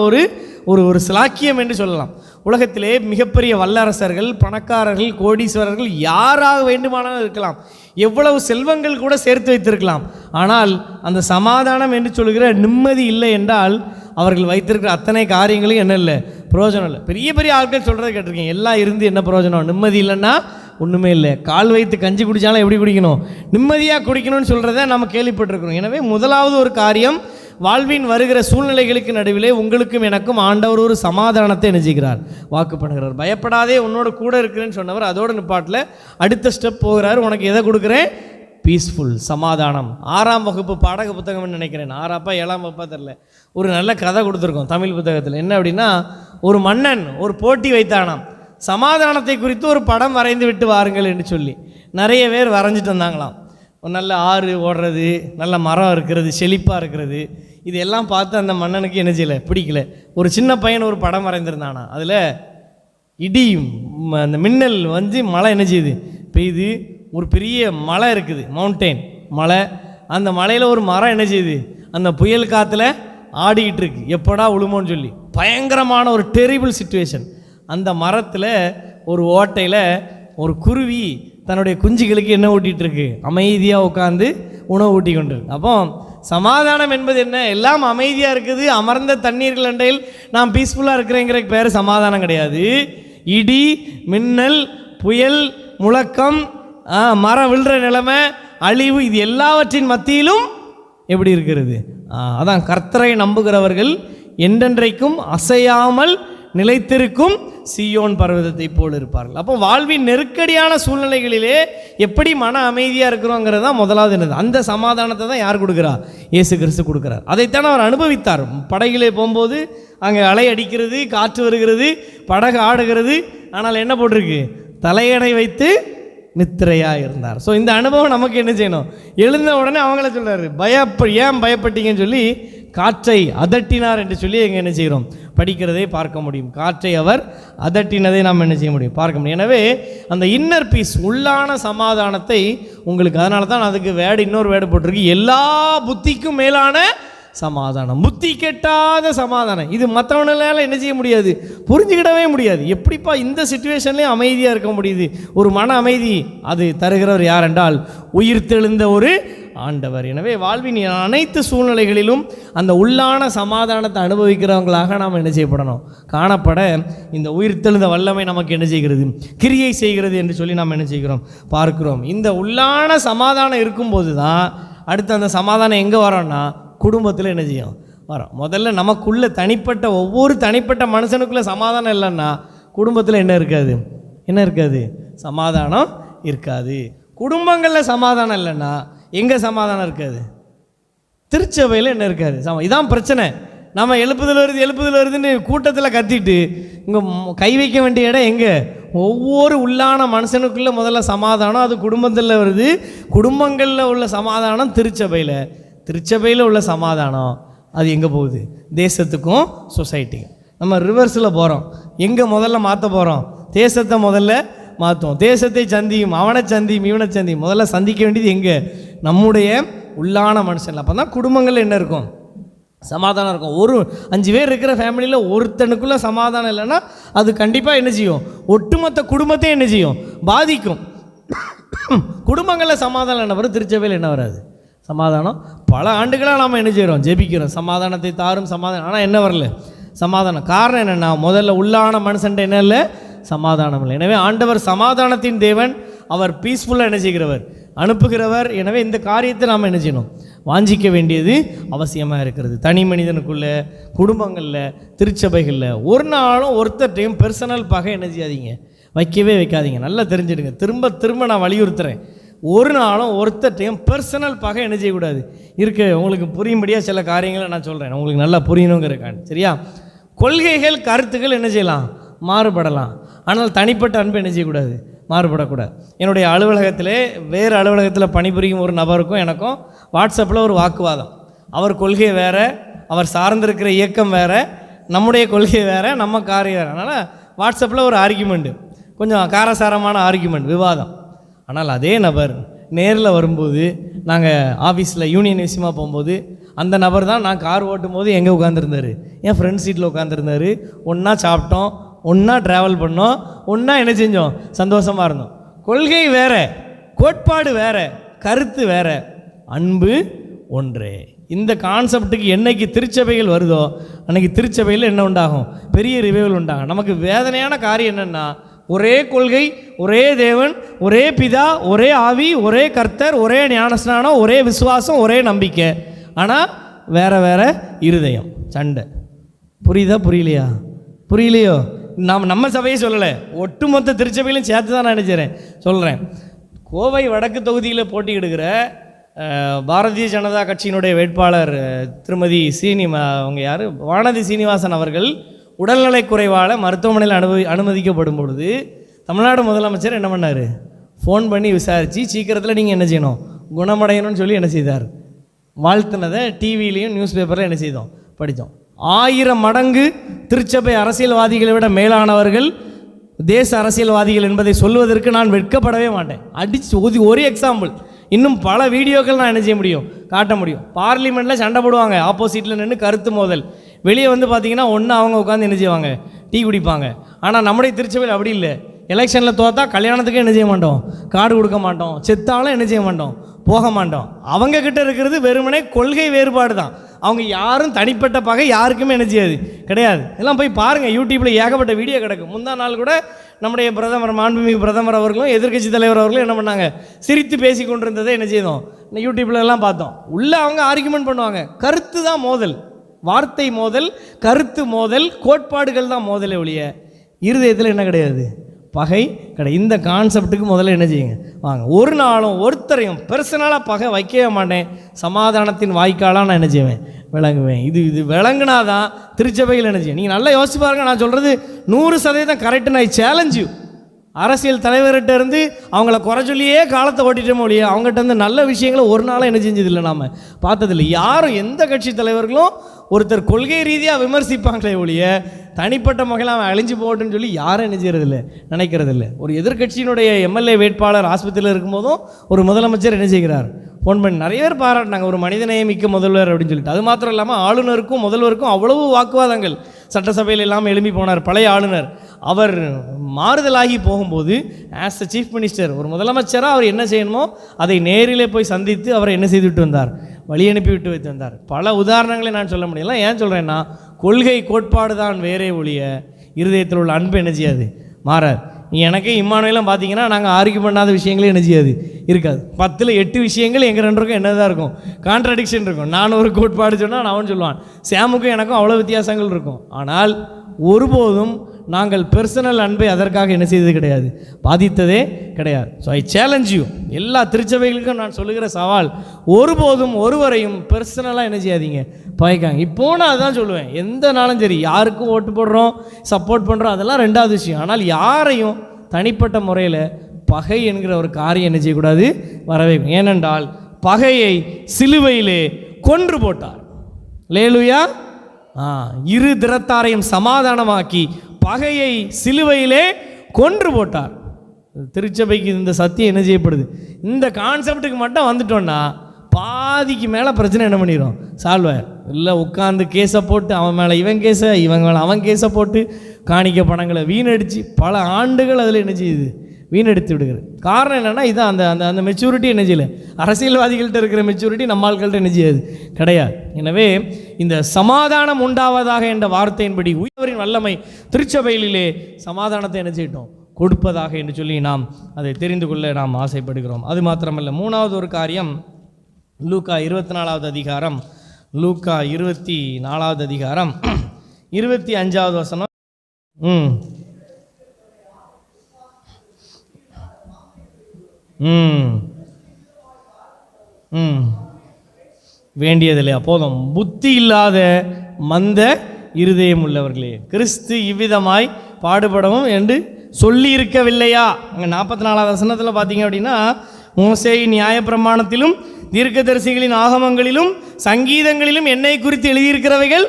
ஒரு சிலாக்கியம் என்று சொல்லலாம். உலகத்திலே மிகப்பெரிய வல்லரசர்கள், பணக்காரர்கள், கோடீஸ்வரர்கள் யாராக வேண்டுமானாலும் இருக்கலாம், எவ்வளவு செல்வங்கள் கூட சேர்த்து வைத்திருக்கலாம். ஆனால் அந்த சமாதானம் என்று சொல்கிற நிம்மதி இல்லை என்றால் அவர்கள் வைத்திருக்கிற அத்தனை காரியங்களும் என்ன இல்லை? பிரயோஜனம் இல்லை. பெரிய பெரிய ஆட்கள் சொல்கிறத கேட்டிருக்கேன். எல்லாம் இருந்து என்ன பிரயோஜனம்? நிம்மதி இல்லைன்னா ஒன்றுமே இல்லை. கால் வைத்து கஞ்சி குடித்தாலும் எப்படி குடிக்கணும்? நிம்மதியாக குடிக்கணும்னு சொல்கிறத நம்ம கேள்விப்பட்டிருக்கிறோம். எனவே முதலாவது ஒரு காரியம், வாழ்வின் வருகிற சூழ்நிலைகளுக்கு நடுவிலே உங்களுக்கும் எனக்கும் ஆண்டவர் ஒரு சமாதானத்தை என்ன செய்கிறார்? வாக்கு பண்ணுகிறார். பயப்படாதே உன்னோட கூட இருக்கிறேன்னு சொன்னவர் அதோட நிப்பாட்டில் அடுத்த ஸ்டெப் போகிறார். உனக்கு எதை கொடுக்குறேன்? பீஸ்ஃபுல், சமாதானம். 6ஆம் வகுப்பு பாடக புத்தகம்னு நினைக்கிறேன், 6ஆப்பா 7ஆம் வகுப்பா தெரில, ஒரு நல்ல கதை கொடுத்துருக்கோம் தமிழ் புத்தகத்தில். என்ன அப்படின்னா, ஒரு மன்னன் ஒரு போட்டி வைத்தானாம், சமாதானத்தை குறித்து ஒரு படம் வரைந்து விட்டு வாருங்கள் என்று சொல்லி. நிறைய பேர் வரைஞ்சிட்டு வந்தாங்களாம். ஒரு நல்ல ஆறு ஓடுறது, நல்ல மரம் இருக்கிறது, செழிப்பாக இருக்கிறது. இதெல்லாம் பார்த்து அந்த மன்னனுக்கு என்ன செய்யலை? பிடிக்கல. ஒரு சின்ன பையன் ஒரு படம் வரைந்திருந்தானா, அதில் இடி, அந்த மின்னல் மழை என்ன செய்யுது? பெய்யுது. ஒரு பெரிய மலை இருக்குது, மவுண்டெயின் மலை. அந்த மலையில் ஒரு மரம் என்ன செய்யுது? அந்த புயல் காற்றுல ஆடிக்கிட்டு இருக்கு, எப்படா விழுமோன்னு சொல்லி. பயங்கரமான ஒரு டெரிபிள் சிச்சுவேஷன். அந்த மரத்தில் ஒரு ஓட்டையில் ஒரு குருவி தன்னுடைய குஞ்சுகளுக்கு என்ன ஊட்டிகிட்டு இருக்கு? அமைதியாக உட்காந்து உணவு ஊட்டி கொண்டு. அப்போ சமாதானம் என்பது என்ன? எல்லாம் அமைதியாக இருக்குது, அமர்ந்த தண்ணீர்கள் அண்டையில் நான் பீஸ்ஃபுல்லாக இருக்கிறேங்கிறக்கு பேர் சமாதானம் கிடையாது. இடி, மின்னல், புயல், முழக்கம், மரம் விழுற நிலைமை, அழிவு, இது எல்லாவற்றின் மத்தியிலும் எப்படி இருக்கிறது? அதான் கர்த்தரை நம்புகிறவர்கள் என்றென்றைக்கும் அசையாமல் நிலைத்திருக்கும் சீயோன் பர்வதத்தை போல் இருப்பார்கள். அப்போ வாழ்வின் நெருக்கடியான சூழ்நிலைகளிலே எப்படி மன அமைதியாக இருக்கிறோங்கிறது தான் முதலாவது. என்னது? அந்த சமாதானத்தை தான் யார் கொடுக்குறா? இயேசு கிறிஸ்து கொடுக்குறார். அதைத்தான் அவர் அனுபவித்தார். படகிலே போகும்போது அங்கே அலை அடிக்கிறது, காற்று வருகிறது, படகு ஆடுகிறது, ஆனால் என்ன போட்டிருக்கு? தலையணை வைத்து நித்திரையாக இருந்தார். ஸோ இந்த அனுபவம் நமக்கு என்ன செய்யணும்? எழுந்த உடனே அவங்கள சொல்கிறாரு, ஏன் பயப்பட்டீங்கன்னு சொல்லி காற்றை அதட்டினார் என்று சொல்லி எங்கே என்ன செய்கிறோம்? படிக்கிறதை பார்க்க முடியும். காற்றை அவர் அதட்டினதை நாம் என்ன செய்ய முடியும்? பார்க்க முடியும். எனவே அந்த இன்னர் பீஸ், உள்ளான சமாதானத்தை உங்களுக்கு, அதனால தான் அதுக்கு இன்னொரு வேர்டு போட்டிருக்கு, எல்லா புத்திக்கும் மேலான சமாதானம், புத்தி கெட்டாத சமாதானம். இது மற்றவனால என்ன செய்ய முடியாது? புரிஞ்சுக்கிடவே முடியாது. எப்படிப்பா இந்த சிச்சுவேஷன்லேயும் அமைதியாக இருக்க முடியுது? ஒரு மன அமைதி அது தருகிறவர் யார் என்றால் உயிர்த்தெழுந்த ஒரு ஆண்டவர். எனவே வாழ்வின் அனைத்து சூழ்நிலைகளிலும் அந்த உள்ளான சமாதானத்தை அனுபவிக்கிறவங்களாக நாம் என்ன செய்யப்படணும்? காணப்பட இந்த உயிர்த்தெழுந்த வல்லமை நமக்கு என்ன செய்கிறது? கிரியை செய்கிறது என்று சொல்லி நாம் என்ன செய்கிறோம்? பார்க்கிறோம். இந்த உள்ளான சமாதானம் இருக்கும்போது தான் அடுத்து அந்த சமாதானம் எங்கே வரோம்னா குடும்பத்தில் என்ன செய்யும்? வரோம். முதல்ல நமக்குள்ள தனிப்பட்ட ஒவ்வொரு தனிப்பட்ட மனுஷனுக்குள்ள சமாதானம் இல்லைன்னா குடும்பத்தில் என்ன இருக்காது? என்ன இருக்காது? சமாதானம் இருக்காது. குடும்பங்களில் சமாதானம் இல்லைன்னா எங்கே சமாதானம் இருக்காது? திருச்சபையில் என்ன இருக்காது? இதான் பிரச்சனை. நம்ம எழுப்புதல் வருதுன்னு கூட்டத்தில் கத்திட்டு இங்கே கை வைக்க வேண்டிய இடம் எங்கே? ஒவ்வொரு உள்ளான மனுஷனுக்குள்ளே முதல்ல சமாதானம் அது குடும்பத்தில் வருது. குடும்பங்களில் உள்ள சமாதானம் திருச்சபையில் உள்ள சமாதானம் அது எங்கே போகுது? தேசத்துக்கும் சொசைட்டிக்கும். நம்ம ரிவர்ஸில் போகிறோம். எங்கே முதல்ல மாற்ற போகிறோம்? தேசத்தை முதல்ல மாற்றுவோம். தேசத்தை சந்தியும், அவனை சந்தியும், இவனை சந்தியும். முதல்ல சந்திக்க வேண்டியது எங்கே? நம்முடைய உள்ளான மனுஷன். அப்போ தான் குடும்பங்கள் என்ன இருக்கும்? சமாதானம் இருக்கும். ஒரு 5 பேர் இருக்கிற ஃபேமிலியில் ஒருத்தனுக்குள்ளே சமாதானம் இல்லைன்னா அது கண்டிப்பாக என்ன செய்யும்? ஒட்டுமொத்த குடும்பத்தையும் என்ன செய்யும்? பாதிக்கும். குடும்பங்களில் சமாதானம் என்ன வரும்? திருச்சபையில் என்ன வராது? சமாதானம். பல ஆண்டுகளாக நாம் என்ன செய்கிறோம்? ஜெபிக்கிறோம், சமாதானத்தை தாரும் சமாதானம். ஆனால் என்ன வரல? சமாதானம். காரணம் என்னென்னா முதல்ல உள்ளான மனுஷன்ட்ட என்ன இல்லை? சமாதானம் இல்லை. எனவே ஆண்டவர் சமாதானத்தின் தேவன். அவர் பீஸ்ஃபுல்லாக என்ன செய்கிறவர்? அனுப்புகிறவர். எனவே இந்த காரியத்தை நாம் என்ன செய்யணும்? வாஞ்சிக்க வேண்டியது அவசியமாக இருக்கிறது. தனி மனிதனுக்குள்ளே, குடும்பங்களில், திருச்சபைகளில் ஒரு நாளும் ஒருத்தர்டையும் பெர்சனல் பகை என்ன செய்யாதீங்க? வைக்கவே வைக்காதீங்க. நல்லா தெரிஞ்சுடுங்க. திரும்ப நான் வலியுறுத்துகிறேன். ஒரு நாளும் ஒருத்தர்டையும் பெர்சனல் பகை என்ன செய்யக்கூடாது? உங்களுக்கு புரியும்படியாக சில காரியங்களை நான் சொல்கிறேன், உங்களுக்கு நல்லா புரியணுங்கிறக்கான். சரியா? கொள்கைகள், கருத்துக்கள் என்ன செய்யலாம்? மாறுபடலாம். ஆனால் தனிப்பட்ட அன்பு என்ன செய்யக்கூடாது? மாறுபடக்கூடாது. என்னுடைய அலுவலகத்திலே வேறு அலுவலகத்தில் பணிபுரியும் ஒரு நபருக்கும் எனக்கும் வாட்ஸ்அப்பில் ஒரு வாக்குவாதம். அவர் கொள்கை வேறு, அவர் சார்ந்திருக்கிற இயக்கம் வேறு, நம்முடைய கொள்கை வேறு, நம்ம காரியம் வேறு. அதனால் வாட்ஸ்அப்பில் ஒரு ஆர்கியூமெண்ட்டு, கொஞ்சம் காரசாரமான ஆர்கியூமெண்ட், விவாதம். ஆனால் அதே நபர் நேரில் வரும்போது, நாங்கள் ஆஃபீஸில் யூனியன் விஷயமாக போகும்போது அந்த நபர் தான் நான் கார் ஓட்டும் போது எங்கே உட்காந்துருந்தார்? என் ஃப்ரெண்ட் சீட்டில் உட்காந்துருந்தார். ஒன்றா சாப்பிட்டோம், ஒன்றா ட்ராவல் பண்ணோம், ஒன்றா என்ன செஞ்சோம்? சந்தோஷமாக இருந்தோம். கொள்கை வேறு, கோட்பாடு வேறு, கருத்து வேறு, அன்பு ஒன்றே. இந்த கான்செப்டுக்கு என்னைக்கு திருச்சபைகள் வருதோ அன்றைக்கி திருச்சபையில் என்ன உண்டாகும்? பெரிய ரிவைவல் உண்டாகும். நமக்கு வேதனையான காரியம் என்னென்னா, ஒரே கொள்கை, ஒரே தேவன், ஒரே பிதா, ஒரே ஆவி, ஒரே கர்த்தர், ஒரே ஞானஸ்நானம், ஒரே விசுவாசம், ஒரே நம்பிக்கை. ஆனால் வேறு இருதயம், சண்டை. புரியுதா? புரியலையோ? நம்ம சபையை சொல்லலை, ஒட்டுமொத்த திருச்சபையிலும் சேர்த்து தான் நான் நினைக்கிறேன் சொல்கிறேன். கோவை வடக்கு தொகுதியில் போட்டியிடுகிற பாரதிய ஜனதா கட்சியினுடைய வேட்பாளர் திருமதி அவங்க யார்? வானதி சீனிவாசன் அவர்கள் உடல்நலை குறைவால் மருத்துவமனையில் அனுமதிக்கப்படும் பொழுது தமிழ்நாடு முதலமைச்சர் என்ன பண்ணார்? ஃபோன் பண்ணி விசாரித்து சீக்கிரத்தில் நீங்கள் என்ன செய்யணும்? குணமடையணும்னு சொல்லி என்ன செய்தார்? வாழ்த்துனதை டிவிலையும் நியூஸ் பேப்பரில் என்ன செய்தோம்? படித்தோம். 1000 மடங்கு திருச்சபை அரசியல்வாதிகளை விட மேலானவர்கள் தேச அரசியல்வாதிகள் என்பதை சொல்வதற்கு நான் வெட்கப்படவே மாட்டேன். அடித்து ஒரு எக்ஸாம்பிள், இன்னும் பல வீடியோக்கள் நான் என்ன செய்ய முடியும்? காட்ட முடியும். பார்லிமெண்ட்டில் சண்டை போடுவாங்க, ஆப்போசிட்டில் நின்று கருத்து மோதல். வெளியே வந்து பார்த்தீங்கன்னா ஒன்று அவங்க உட்காந்து என்ன செய்வாங்க? டீ குடிப்பாங்க. ஆனால் நம்முடைய திருச்சபையில் அப்படி இல்லை. எலெக்ஷனில் தோற்றா கல்யாணத்துக்கு என்ன செய்ய மாட்டோம்? கார்டு கொடுக்க மாட்டோம். செத்தாலும் என்ன செய்ய மாட்டோம்? போக மாட்டோம். அவங்கக்கிட்ட இருக்கிறது வெறுமனே கொள்கை வேறுபாடு தான். அவங்க யாரும் தனிப்பட்ட பகை யாருக்குமே என்ன செய்யாது? கிடையாது. எல்லாம் போய் பாருங்கள், யூடியூப்பில் ஏகப்பட்ட வீடியோ கிடக்கும். முந்தா நாள் கூட நம்முடைய பிரதமர், மாண்புமிகு பிரதமர் அவர்களும் எதிர்க்கட்சி தலைவர் அவர்களும் என்ன பண்ணாங்க, சிரித்து பேசி கொண்டிருந்ததை என்ன செய்தோம், யூடியூப்ல எல்லாம் பார்த்தோம். உள்ள அவங்க ஆர்கியூமெண்ட் பண்ணுவாங்க. கருத்து தான் மோதல், வார்த்தை மோதல், கருத்து மோதல், கோட்பாடுகள் தான் மோதலை ஒழிய இருதயத்தில் என்ன கிடையாது, பகை கிடையாது. இந்த கான்செப்டுக்கு முதல்ல என்ன செய்யுங்க, வாங்க. ஒரு நாளும் ஒருத்தரையும் பர்சனலாக பகை வைக்கவே மாட்டேன். சமாதானத்தின் வாய்க்காலாக நான் என்ன செய்வேன், விளங்குவேன். இது விளங்குனாதான் திருச்சபையில் என்ன செய்யும். நீங்கள் நல்லா யோசிச்சு பாருங்க, நான் சொல்கிறது 100% கரெக்டு. நான் சேலஞ்சு அரசியல் தலைவர்கிட்ட இருந்து அவங்கள குறை சொல்லியே காலத்தை ஓட்டிட்டோமோ இல்லையா, அவங்ககிட்ட இருந்து நல்ல விஷயங்களை ஒரு நாளும் என்ன செஞ்சதில்லை, நாம் பார்த்ததில்லை. யாரும் எந்த கட்சி தலைவர்களும் ஒருத்தர் கொள்கை ரீதியாக விமர்சிப்பாங்களே ஒழிய தனிப்பட்ட முறையில் அவன் அழிஞ்சு போட்டுன்னு சொல்லி யாரும் என்ன செய்யறதில்ல, நினைக்கிறதில்ல. ஒரு எதிர்கட்சியினுடைய எம்எல்ஏ வேட்பாளர் ஆஸ்பத்திரியில் இருக்கும்போதும் ஒரு முதலமைச்சர் என்ன செய்கிறார், ஃபோன் பண்ணி நிறைய பேர் பாராட்டினாங்க, ஒரு மனிதநேயமிக்க முதல்வர் அப்படின்னு சொல்லிட்டு. அது மாத்திரம் இல்லாமல் ஆளுநருக்கும் முதல்வருக்கும் அவ்வளவு வாக்குவாதங்கள் சட்டசபையில் இல்லாமல் எழுப்பி போனார். பழைய ஆளுநர் அவர் மாறுதலாகி போகும்போது ஆஸ் அ சீஃப் மினிஸ்டர், ஒரு முதலமைச்சராக அவர் என்ன செய்யணுமோ அதை நேரிலே போய் சந்தித்து அவரை என்ன செய்துவிட்டு வந்தார், வழி அனுப்பி விட்டு வைத்து வந்தார். பல உதாரணங்களை நான் சொல்ல முடியல. ஏன் சொல்கிறேன்னா, கொள்கை கோட்பாடு தான் வேறே ஒழிய இருதயத்தில் உள்ள அன்பு என்ன செய்யாது, மாறாது. எனக்கு இம்மானுவேலாம் பார்த்தீங்கன்னா நாங்கள் ஆர்கியூ பண்ணாத விஷயங்களே என்ன செய்யாது, இருக்காது. 10ல் 8 விஷயங்கள் எங்கள் ரெண்டுக்கும் என்ன தான் இருக்கும், கான்ட்ரடிக்ஷன் இருக்கும். நான் ஒரு கோட்பாடு சொன்னால் நான் அவன் சொல்லுவான், சாமுக்கும் எனக்கும் அவ்வளோ வித்தியாசங்கள் இருக்கும். ஆனால் ஒருபோதும் நாங்கள் பர்சனல் அன்பை அதற்காக என்ன செய்தது கிடையாது, பாதித்ததே கிடையாது. ஸோ ஐ சேலஞ்ச் யூ, எல்லா திருச்சபைகளுக்கும் நான் சொல்லுகிற சவால், ஒருபோதும் ஒருவரையும் பர்சனலாக என்ன செய்யாதீங்க, பகைக்காங்க. இப்போ நான் அதுதான் சொல்லுவேன், எந்த நாளும் சரி, யாருக்கும் ஓட்டு போடுறோம், சப்போர்ட் பண்ணுறோம், அதெல்லாம் ரெண்டாவது விஷயம். ஆனால் யாரையும் தனிப்பட்ட முறையில் பகை என்கிற ஒரு காரியம் என்ன செய்யக்கூடாது, வரவே. ஏனென்றால் பகையை சிலுவையிலே கொன்று போட்டார். லேலுயா. இரு திறத்தாரையும் சமாதானமாக்கி பகையை சிலுவையிலே கொன்று போட்டார். திருச்சபைக்கு இந்த சத்தியம் என்ன செய்யப்படுது, இந்த கான்செப்டுக்கு மட்டும் வந்துட்டோன்னா பாதிக்கு மேலே பிரச்சனை என்ன பண்ணிடும், சால்வ் ஆயிடும். இல்லை உட்காந்து கேஸை போட்டு அவன் மேலே இவன் கேஸை, இவன் மேலே அவன் கேஸை போட்டு காணிக்க பணங்களை வீணடித்து பல ஆண்டுகள் அதில் என்ன செய்யுது, வீணெடுத்து விடுகிறது. காரணம் என்னென்னா, இதான் அந்த அந்த அந்த மெச்சூரிட்டி என்ன செய்யலை, அரசியல்வாதிகள்கிட்ட இருக்கிற மெச்சூரிட்டி நம்ம ஆட்கள்கிட்ட என்ன செய்யாது, கிடையாது. எனவே இந்த சமாதானம் உண்டாவதாக என்ற வார்த்தையின்படி உயர்வரின் வல்லமை திருச்சபையிலே சமாதானத்தை என்ன செய்யட்டும், கொடுப்பதாக என்று சொல்லி நாம் அதை தெரிந்து கொள்ள நாம் ஆசைப்படுகிறோம். அது மாத்திரமல்ல, மூணாவது ஒரு காரியம், லூக்கா 24வது அதிகாரம், லூக்கா 24வது அதிகாரம் 25வது வசனம். வேண்டியதில்லையா, போதும். புத்தி இல்லாத மந்த இருதயம் உள்ளவர்களே, கிறிஸ்து இவ்விதமாய் பாடுபடவும் என்று சொல்லி இருக்கவில்லையா? அங்கே 44வது வசனத்தில் பார்த்தீங்க அப்படின்னா, மோசேயின் நியாயப்பிரமாணத்திலும் தீர்க்கதரிசிகளின் ஆகமங்களிலும் சங்கீதங்களிலும் என்னை குறித்து எழுதியிருக்கிறவைகள்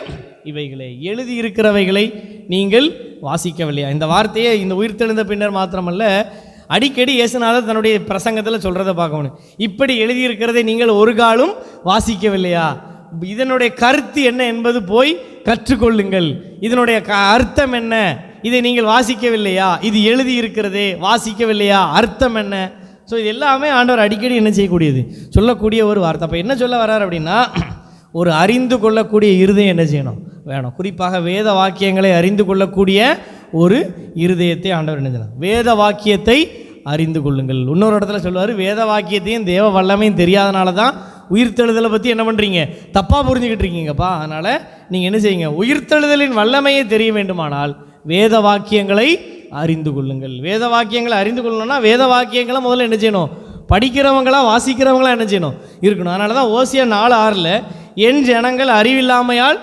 இவைகளே, எழுதியிருக்கிறவைகளை நீங்கள் வாசிக்கவில்லையா? இந்த வார்த்தையை இந்த உயிர்த்தெழுந்த பின்னர் மாத்திரமல்ல, அடிக்கடி இயேசுநாதர் தன்னுடைய பிரசங்கத்தில் சொல்கிறத பார்க்கணும். இப்படி எழுதியிருக்கிறதை நீங்கள் ஒரு காலும் வாசிக்கவில்லையா? இதனுடைய கருத்து என்ன என்பது போய் கற்றுக்கொள்ளுங்கள். இதனுடைய அர்த்தம் என்ன, இதை நீங்கள் வாசிக்கவில்லையா? இது எழுதியிருக்கிறதே, வாசிக்கவில்லையா, அர்த்தம் என்ன? ஸோ இது எல்லாமே ஆண்டவர் அடிக்கடி என்ன செய்யக்கூடியது, சொல்லக்கூடிய ஒரு வார்த்தை. அப்போ என்ன சொல்ல வர்றார் அப்படின்னா, ஒரு அறிந்து கொள்ளக்கூடிய இருதயம் என்ன செய்யணும், வேணும். குறிப்பாக வேத வாக்கியங்களை அறிந்து கொள்ளக்கூடிய ஒரு இருதயத்தை ஆண்டவர் என்ன செய்யணும், வேத வாக்கியத்தை அறிந்து கொள்ளுங்கள். இன்னொரு இடத்துல சொல்லுவார், வேத வாக்கியத்தையும் தேவ வல்லமையும் தெரியாதனால தான் உயிர்த்தெழுதலை பற்றி என்ன பண்ணுறீங்க, தப்பாக புரிஞ்சுக்கிட்டு இருக்கீங்கப்பா. அதனால் நீங்கள் என்ன செய்யுங்க, உயிர்த்தெழுதலின் வல்லமையை தெரிய வேண்டுமானால் வேத வாக்கியங்களை அறிந்து கொள்ளுங்கள். வேத வாக்கியங்களை அறிந்து கொள்ளணும்னா வேத வாக்கியங்களை முதல்ல என்ன செய்யணும், படிக்கிறவங்களா வாசிக்கிறவங்களா என்ன செய்யணும், இருக்கணும். அதனால தான் ஓசியா 4:6 என் ஜனங்கள் அறிவில்லாமையால்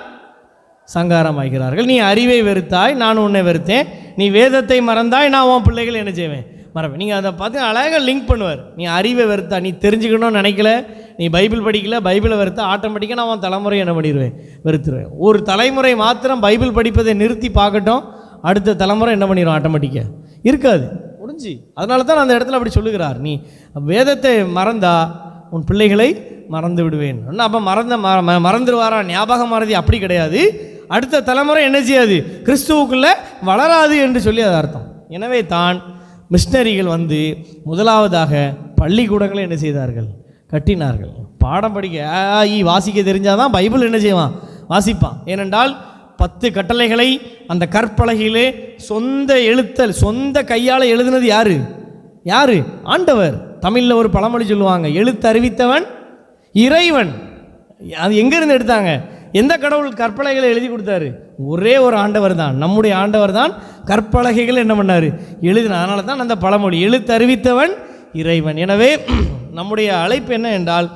சங்காரமாகிறார்கள், நீ அறிவை வெறுத்தாய், நான் உன்னை வெறுத்தேன், நீ வேதத்தை மறந்தாய், நான் உன் பிள்ளைகள் என்ன செய்வேன், மறவேன். நீங்கள் அதை பார்த்து அழகாக லிங்க் பண்ணுவார். நீ அறிவை வெறுத்தா, நீ தெரிஞ்சுக்கணும்னு நினைக்கல, நீ பைபிள் படிக்கல, பைபிளை வெறுத்தா ஆட்டோமேட்டிக்காக நான் உன் தலைமுறை என்ன பண்ணிடுவேன், வெறுத்துருவேன். ஒரு தலைமுறை மாத்திரம் பைபிள் படிப்பதை நிறுத்தி பார்க்கட்டும், அடுத்த தலைமுறை என்ன பண்ணிடும், ஆட்டோமேட்டிக்காக இருக்காது, முடிஞ்சு. அதனால தான் அந்த இடத்துல அப்படி சொல்லுகிறார், நீ வேதத்தை மறந்தா உன் பிள்ளைகளை மறந்து விடுவேன். அப்போ மறந்துடுவாரா, ஞாபகம் மறதி அப்படி கிடையாது. அடுத்த தலைமுறை என்ன செய்யாது, கிறிஸ்துவுக்குள்ளே வளராது என்று சொல்லி அது அர்த்தம். எனவே தான் மிஷினரிகள் வந்து முதலாவதாக பள்ளிக்கூடங்களை என்ன செய்தார்கள், கட்டினார்கள். பாடம் படிக்க வாசிக்க தெரிஞ்சாதான் பைபிள் என்ன செய்வான், வாசிப்பான். ஏனென்றால் 10 கட்டளைகளை அந்த கற்பலகையிலே சொந்த கையால் எழுதினது யாரு? ஆண்டவர். தமிழில் ஒரு பழமொழி சொல்லுவாங்க, எழுத்து அறிவித்தவன் இறைவன். அது எங்கேருந்து எடுத்தாங்க? எந்த கடவுள் கற்பலகைகளை எழுதி கொடுத்தாரு? ஒரே ஒரு ஆண்டவர் தான், நம்முடைய ஆண்டவர் தான் கற்பலகைகள் என்ன பண்ணார்? எழுதினார். அதனால தான் அந்த பழமொழி, எழுத்து அறிவித்தவன் இறைவன். எனவே நம்முடைய அழைப்பு என்ன என்றால்,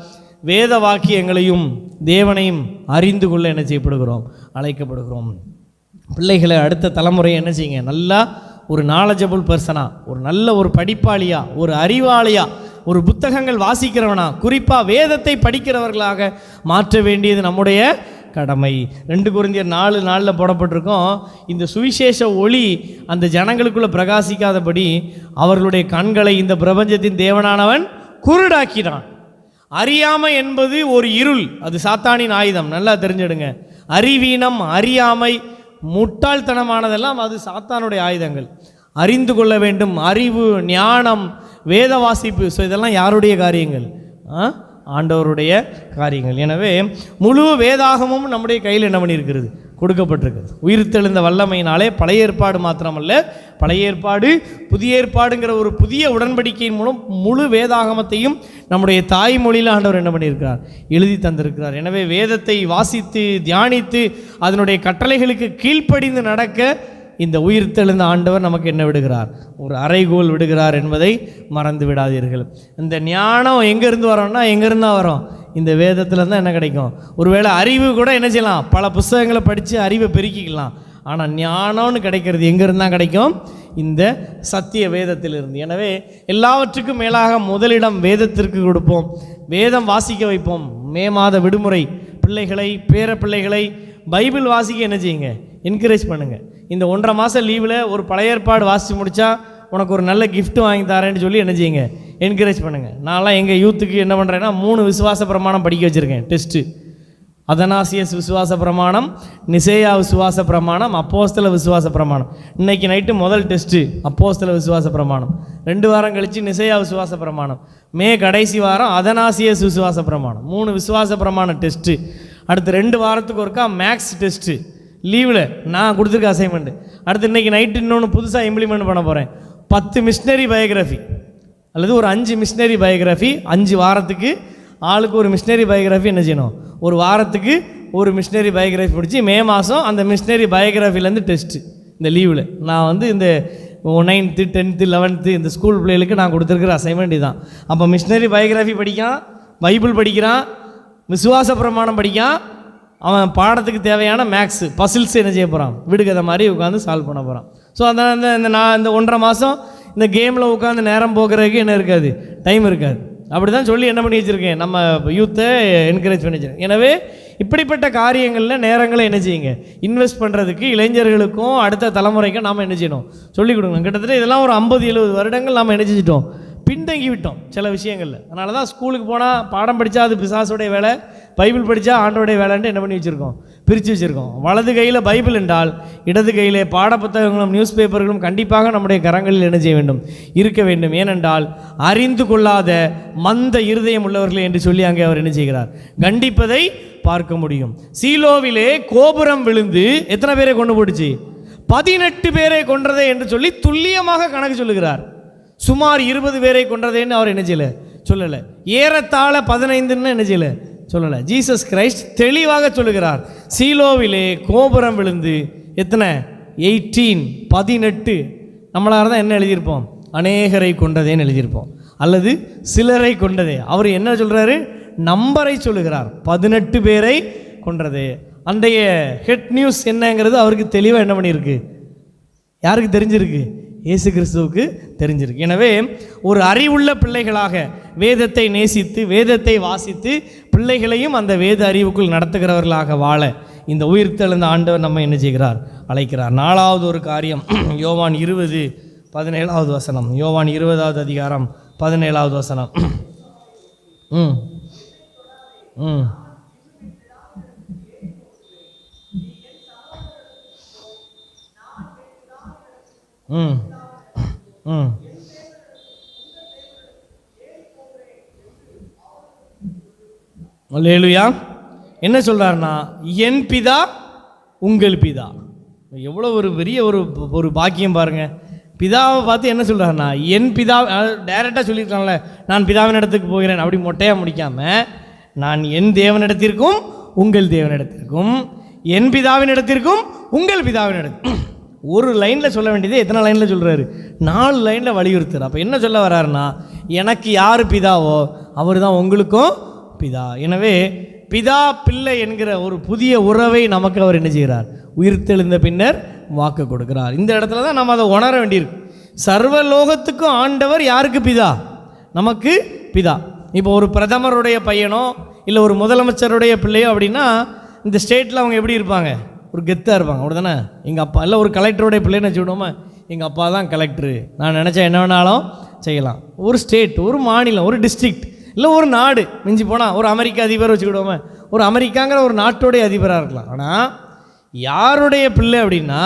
வேத வாக்கியங்களையும் தேவனையும் அறிந்து கொள்ள என்ன செய்யப்படுகிறோம்? அழைக்கப்படுகிறோம். பிள்ளைகளை அடுத்த தலைமுறை என்ன செய்யுங்க? நல்லா ஒரு நாலேஜபிள் பர்சனா, ஒரு நல்ல ஒரு படிப்பாளியா, ஒரு அறிவாளியா, ஒரு புத்தகங்கள் வாசிக்கிறவனா, குறிப்பாக வேதத்தை படிக்கிறவர்களாக மாற்ற வேண்டியது நம்முடைய கடமை. 2 கொரிந்தியர் 4:4 போடப்பட்டிருக்கோம். இந்த சுவிசேஷ ஒளி அந்த ஜனங்களுக்குள்ளே பிரகாசிக்காதபடி அவர்களுடைய கண்களை இந்த பிரபஞ்சத்தின் தேவனானவன் குருடாக்கினான். அறியாமை என்பது ஒரு இருள், அது சாத்தானின் ஆயுதம். நல்லா தெரிஞ்சிடுங்க. அறிவீனம், அறியாமை, முட்டாள்தனமானதெல்லாம் அது சாத்தானுடைய ஆயுதங்கள். அறிந்து கொள்ள வேண்டும், அறிவு, ஞானம், வேத வாசிப்பு, ஸோ இதெல்லாம் யாருடைய காரியங்கள்? ஆண்டவருடைய காரியங்கள். எனவே முழு வேதாகமும் நம்முடைய கையில் என்ன பண்ணியிருக்கிறது? கொடுக்கப்பட்டிருக்கிறது. உயிர்த்தெழுந்த வல்லமையினாலே பழைய ஏற்பாடு மாத்திரமல்ல, பழைய ஏற்பாடு, புதிய ஏற்பாடுங்கிற ஒரு புதிய உடன்படிக்கையின் மூலம் முழு வேதாகமத்தையும் நம்முடைய தாய்மொழியில் ஆண்டவர் என்ன பண்ணியிருக்கிறார்? எழுதி தந்திருக்கிறார். எனவே வேதத்தை வாசித்து தியானித்து அதனுடைய கட்டளைகளுக்கு கீழ்ப்படிந்து நடக்க இந்த உயிர்த்தெழுந்த ஆண்டவர் நமக்கு என்ன விடுகிறார்? ஒரு அறைகோல் விடுகிறார் என்பதை மறந்து விடாதீர்கள். இந்த ஞானம் எங்கேருந்து வரோம்னா, எங்கேருந்து தான் வரோம்? இந்த வேதத்தில் தான் என்ன கிடைக்கும்? ஒருவேளை அறிவு கூட என்ன செய்யலாம்? பல புத்தகங்களை படித்து அறிவை பெருக்கிக்கலாம். ஆனால் ஞானம்னு கிடைக்கிறது எங்கேருந்து தான் கிடைக்கும்? இந்த சத்திய வேதத்திலிருந்து. எனவே எல்லாவற்றுக்கும் மேலாக முதலிடம் வேதத்திற்கு கொடுப்போம். வேதம் வாசிக்க வைப்போம். மே மாத விடுமுறை பிள்ளைகளை, பேர பிள்ளைகளை பைபிள் வாசிக்க என்ன செய்யுங்க? என்கரேஜ் பண்ணுங்கள். இந்த 1.5 மாதம் லீவில் ஒரு பழைய ஏற்பாடு வாசித்து முடித்தா உனக்கு ஒரு நல்ல கிஃப்ட் வாங்கி தரேன்னு சொல்லி என்ன செய்யுங்க? என்கரேஜ் பண்ணுங்கள். நான்லாம் எங்கள் யூத்துக்கு என்ன பண்ணுறேன்னா 3 விசுவாச பிரமாணம் படிக்க வச்சுருக்கேன். டெஸ்ட்டு: அதனாசியஸ் விசுவாச பிரமாணம், நிசேயா விசுவாச பிரமாணம், அப்போஸ்தல விசுவாச பிரமாணம். இன்றைக்கி நைட்டு முதல் டெஸ்ட்டு அப்போஸ்தல விசுவாச பிரமாணம். 2 வாரம் கழித்து நிசேயா விசுவாச பிரமாணம். மே கடைசி வாரம் அதனாசியஸ் விசுவாச பிரமாணம். 3 விசுவாச பிரமாணம் டெஸ்ட்டு. அடுத்து 2 வாரத்துக்கு ஒருக்கா மேக்ஸ் டெஸ்ட்டு லீவில் நான் கொடுத்துருக்க அசைன்மெண்ட்டு. அடுத்து இன்றைக்கி நைட்டு இன்னொன்று புதுசாக இம்ப்ளிமெண்ட் பண்ண போகிறேன். 10 மிஷினரி பயோகிராஃபி அல்லது ஒரு 5 மிஷினரி பயோகிராஃபி. 5 வாரத்துக்கு ஆளுக்கு ஒரு மிஷினரி பயோகிராஃபி என்ன செய்யணும்? ஒரு வாரத்துக்கு ஒரு மிஷினரி பயோகிராஃபி பிடிச்சி மே மாதம் அந்த மிஷினரி பயோகிராஃபிலேருந்து டெஸ்ட்டு இந்த லீவில். நான் இந்த 9th 10th 11th இந்த ஸ்கூல் பிள்ளைகளுக்கு நான் கொடுத்துருக்குற அசைன்மெண்ட் இதுதான். அப்போ மிஷினரி பயோகிராஃபி படிக்கான், பைபிள் படிக்கிறான், விசுவாச பிரமாணம் படிக்கான், அவன் பாடத்துக்கு தேவையான மேக்ஸு பசில்ஸ் என்ன செய்ய போகிறான்? விடுகதை மாதிரி உட்காந்து சால்வ் பண்ண போகிறான். ஸோ அந்த நான் இந்த 1.5 மாதம் இந்த கேமில் உட்காந்து நேரம் போக்குறதுக்கு என்ன இருக்காது? டைம் இருக்காது. அப்படி தான் சொல்லி என்ன பண்ணி வச்சுருக்கேன்? நம்ம யூத்தை என்கரேஜ் பண்ணி வச்சுருக்கேன். எனவே இப்படிப்பட்ட காரியங்களில் நேரங்களை என்ன செய்யுங்க? இன்வெஸ்ட் பண்ணுறதுக்கு இளைஞர்களுக்கும் அடுத்த தலைமுறைக்கும் நாம் என்ன செய்யணும்? சொல்லிக் கொடுக்கணும். கிட்டத்தட்ட இதெல்லாம் ஒரு 50-70 வருடங்கள் நாம் என்ன செஞ்சிட்டோம்? பின்தங்கி விட்டோம் சில விஷயங்களில். அதனால தான் ஸ்கூலுக்கு போனால் பாடம் படித்தா அது பிசாசுடைய வேலை, பைபிள் படித்தா ஆண்டோடைய வேலைன்ட்டு என்ன பண்ணி வச்சுருக்கோம்? பிரித்து வச்சுருக்கோம். வலது கையில் பைபிள் என்றால் இடது கையிலே பாட புத்தகங்களும் நியூஸ் பேப்பர்களும் கண்டிப்பாக நம்முடைய கரங்களில் என்ன செய்ய வேண்டும்? இருக்க வேண்டும். ஏனென்றால் அறிந்து கொள்ளாத மந்த இருதயம் உள்ளவர்களே என்று சொல்லி அங்கே அவர் என்ன செய்கிறார்? கண்டிப்பதை பார்க்க முடியும். சீலோவிலே கோபுரம் விழுந்து எத்தனை பேரை கொண்டு போடுச்சு? 18 பேரை கொன்றதே என்று சொல்லி துல்லியமாக கணக்கு சொல்லுகிறார். சுமார் 20 பேரை கொன்றதேன்னு அவர் என்ன செய்யலை? சொல்லலை. ஏறத்தாழ 15ன்னு என்ன செய்யலை? சொல்லலை. ஜீசஸ் கிரைஸ்ட் தெளிவாக சொல்லுகிறார், சீலோவிலே கோபுரம் விழுந்து எத்தனை? 18. நம்மளாக தான் என்ன எழுதியிருப்போம்? அநேகரை கொண்டதேன்னு எழுதியிருப்போம், அல்லது சிலரை கொண்டதே. அவர் என்ன சொல்கிறாரு? நம்பரை சொல்லுகிறார். 18 பேரை கொன்றதே. அன்றைய ஹெட் நியூஸ் என்னங்கிறது அவருக்கு தெளிவாக என்ன பண்ணியிருக்கு? யாருக்கு தெரிஞ்சிருக்கு? இயேசு கிறிஸ்துவுக்கு தெரிஞ்சிருக்கு. எனவே ஒரு அறிவுள்ள பிள்ளைகளாக வேதத்தை நேசித்து வேதத்தை வாசித்து பிள்ளைகளையும் அந்த வேத அறிவுக்குள் நடத்துகிறவர்களாக வாழ இந்த உயிர்த்தெழுந்த ஆண்டவர் நம்ம என்ன செய்கிறார்? அழைக்கிறார். 4வது ஒரு காரியம், யோவான் 20:17 வசனம். யோவான் 20வது அதிகாரம் 17வது வசனம். அல்லேலூயா. என்ன சொல்றாருன்னா, என் பிதா உங்கள் பிதா. எவ்வளோ ஒரு பெரிய ஒரு பாக்கியம் பாருங்கள். பிதாவை பார்த்து என்ன சொல்கிறாருன்னா, என் பிதா, டைரெக்டாக சொல்லியிருக்காங்களே, நான் பிதாவின் இடத்துக்கு போகிறேன் அப்படி மொட்டையாக முடிக்காமல், நான் என் தேவனிடத்திற்கும் உங்கள் தேவனிடத்திற்கும், என் பிதாவின் இடத்திற்கும் உங்கள் பிதாவின் இடத்திற்கும். ஒரு லைனில் சொல்ல வேண்டியது எத்தனை லைனில் சொல்கிறாரு? 4 லைனில் வலியுறுத்துறார். அப்போ என்ன சொல்ல வர்றாருன்னா, எனக்கு யார் பிதாவோ அவர் தான் உங்களுக்கும் பிதா. எனவே பிதா பிள்ளை என்கிற ஒரு புதிய உறவை நமக்கு அவர் என்ன செய்கிறார்? உயிர்த்தெழுந்த பின்னர் வாக்கு கொடுக்கிறார். இந்த இடத்துல தான் நம்ம அதை உணர வேண்டியிருக்கு. சர்வலோகத்துக்கும் ஆண்டவர் யாருக்கு பிதா? நமக்கு பிதா. இப்போ ஒரு பிரதமருடைய பையனோ இல்லை ஒரு முதலமைச்சருடைய பிள்ளையோ அப்படின்னா இந்த ஸ்டேட்டில் அவங்க எப்படி இருப்பாங்க? ஒரு கெத்தாக இருப்பாங்க, அப்படி தானே? எங்கள் அப்பா இல்லை ஒரு கலெக்டருடைய பிள்ளைன்னு வச்சுக்கிட்டோமா, எங்கள் அப்பா தான் கலெக்டரு, நான் நினச்சா என்ன வேணாலும் செய்யலாம். ஒரு ஸ்டேட், ஒரு மாநிலம், ஒரு டிஸ்ட்ரிக்ட், இல்லை ஒரு நாடு, மிஞ்சி போனால் ஒரு அமெரிக்க அதிபர் வச்சுக்கிடுவோமே, ஒரு அமெரிக்காங்கிற ஒரு நாட்டுடைய அதிபராக இருக்கலாம். ஆனால் யாருடைய பிள்ளை அப்படின்னா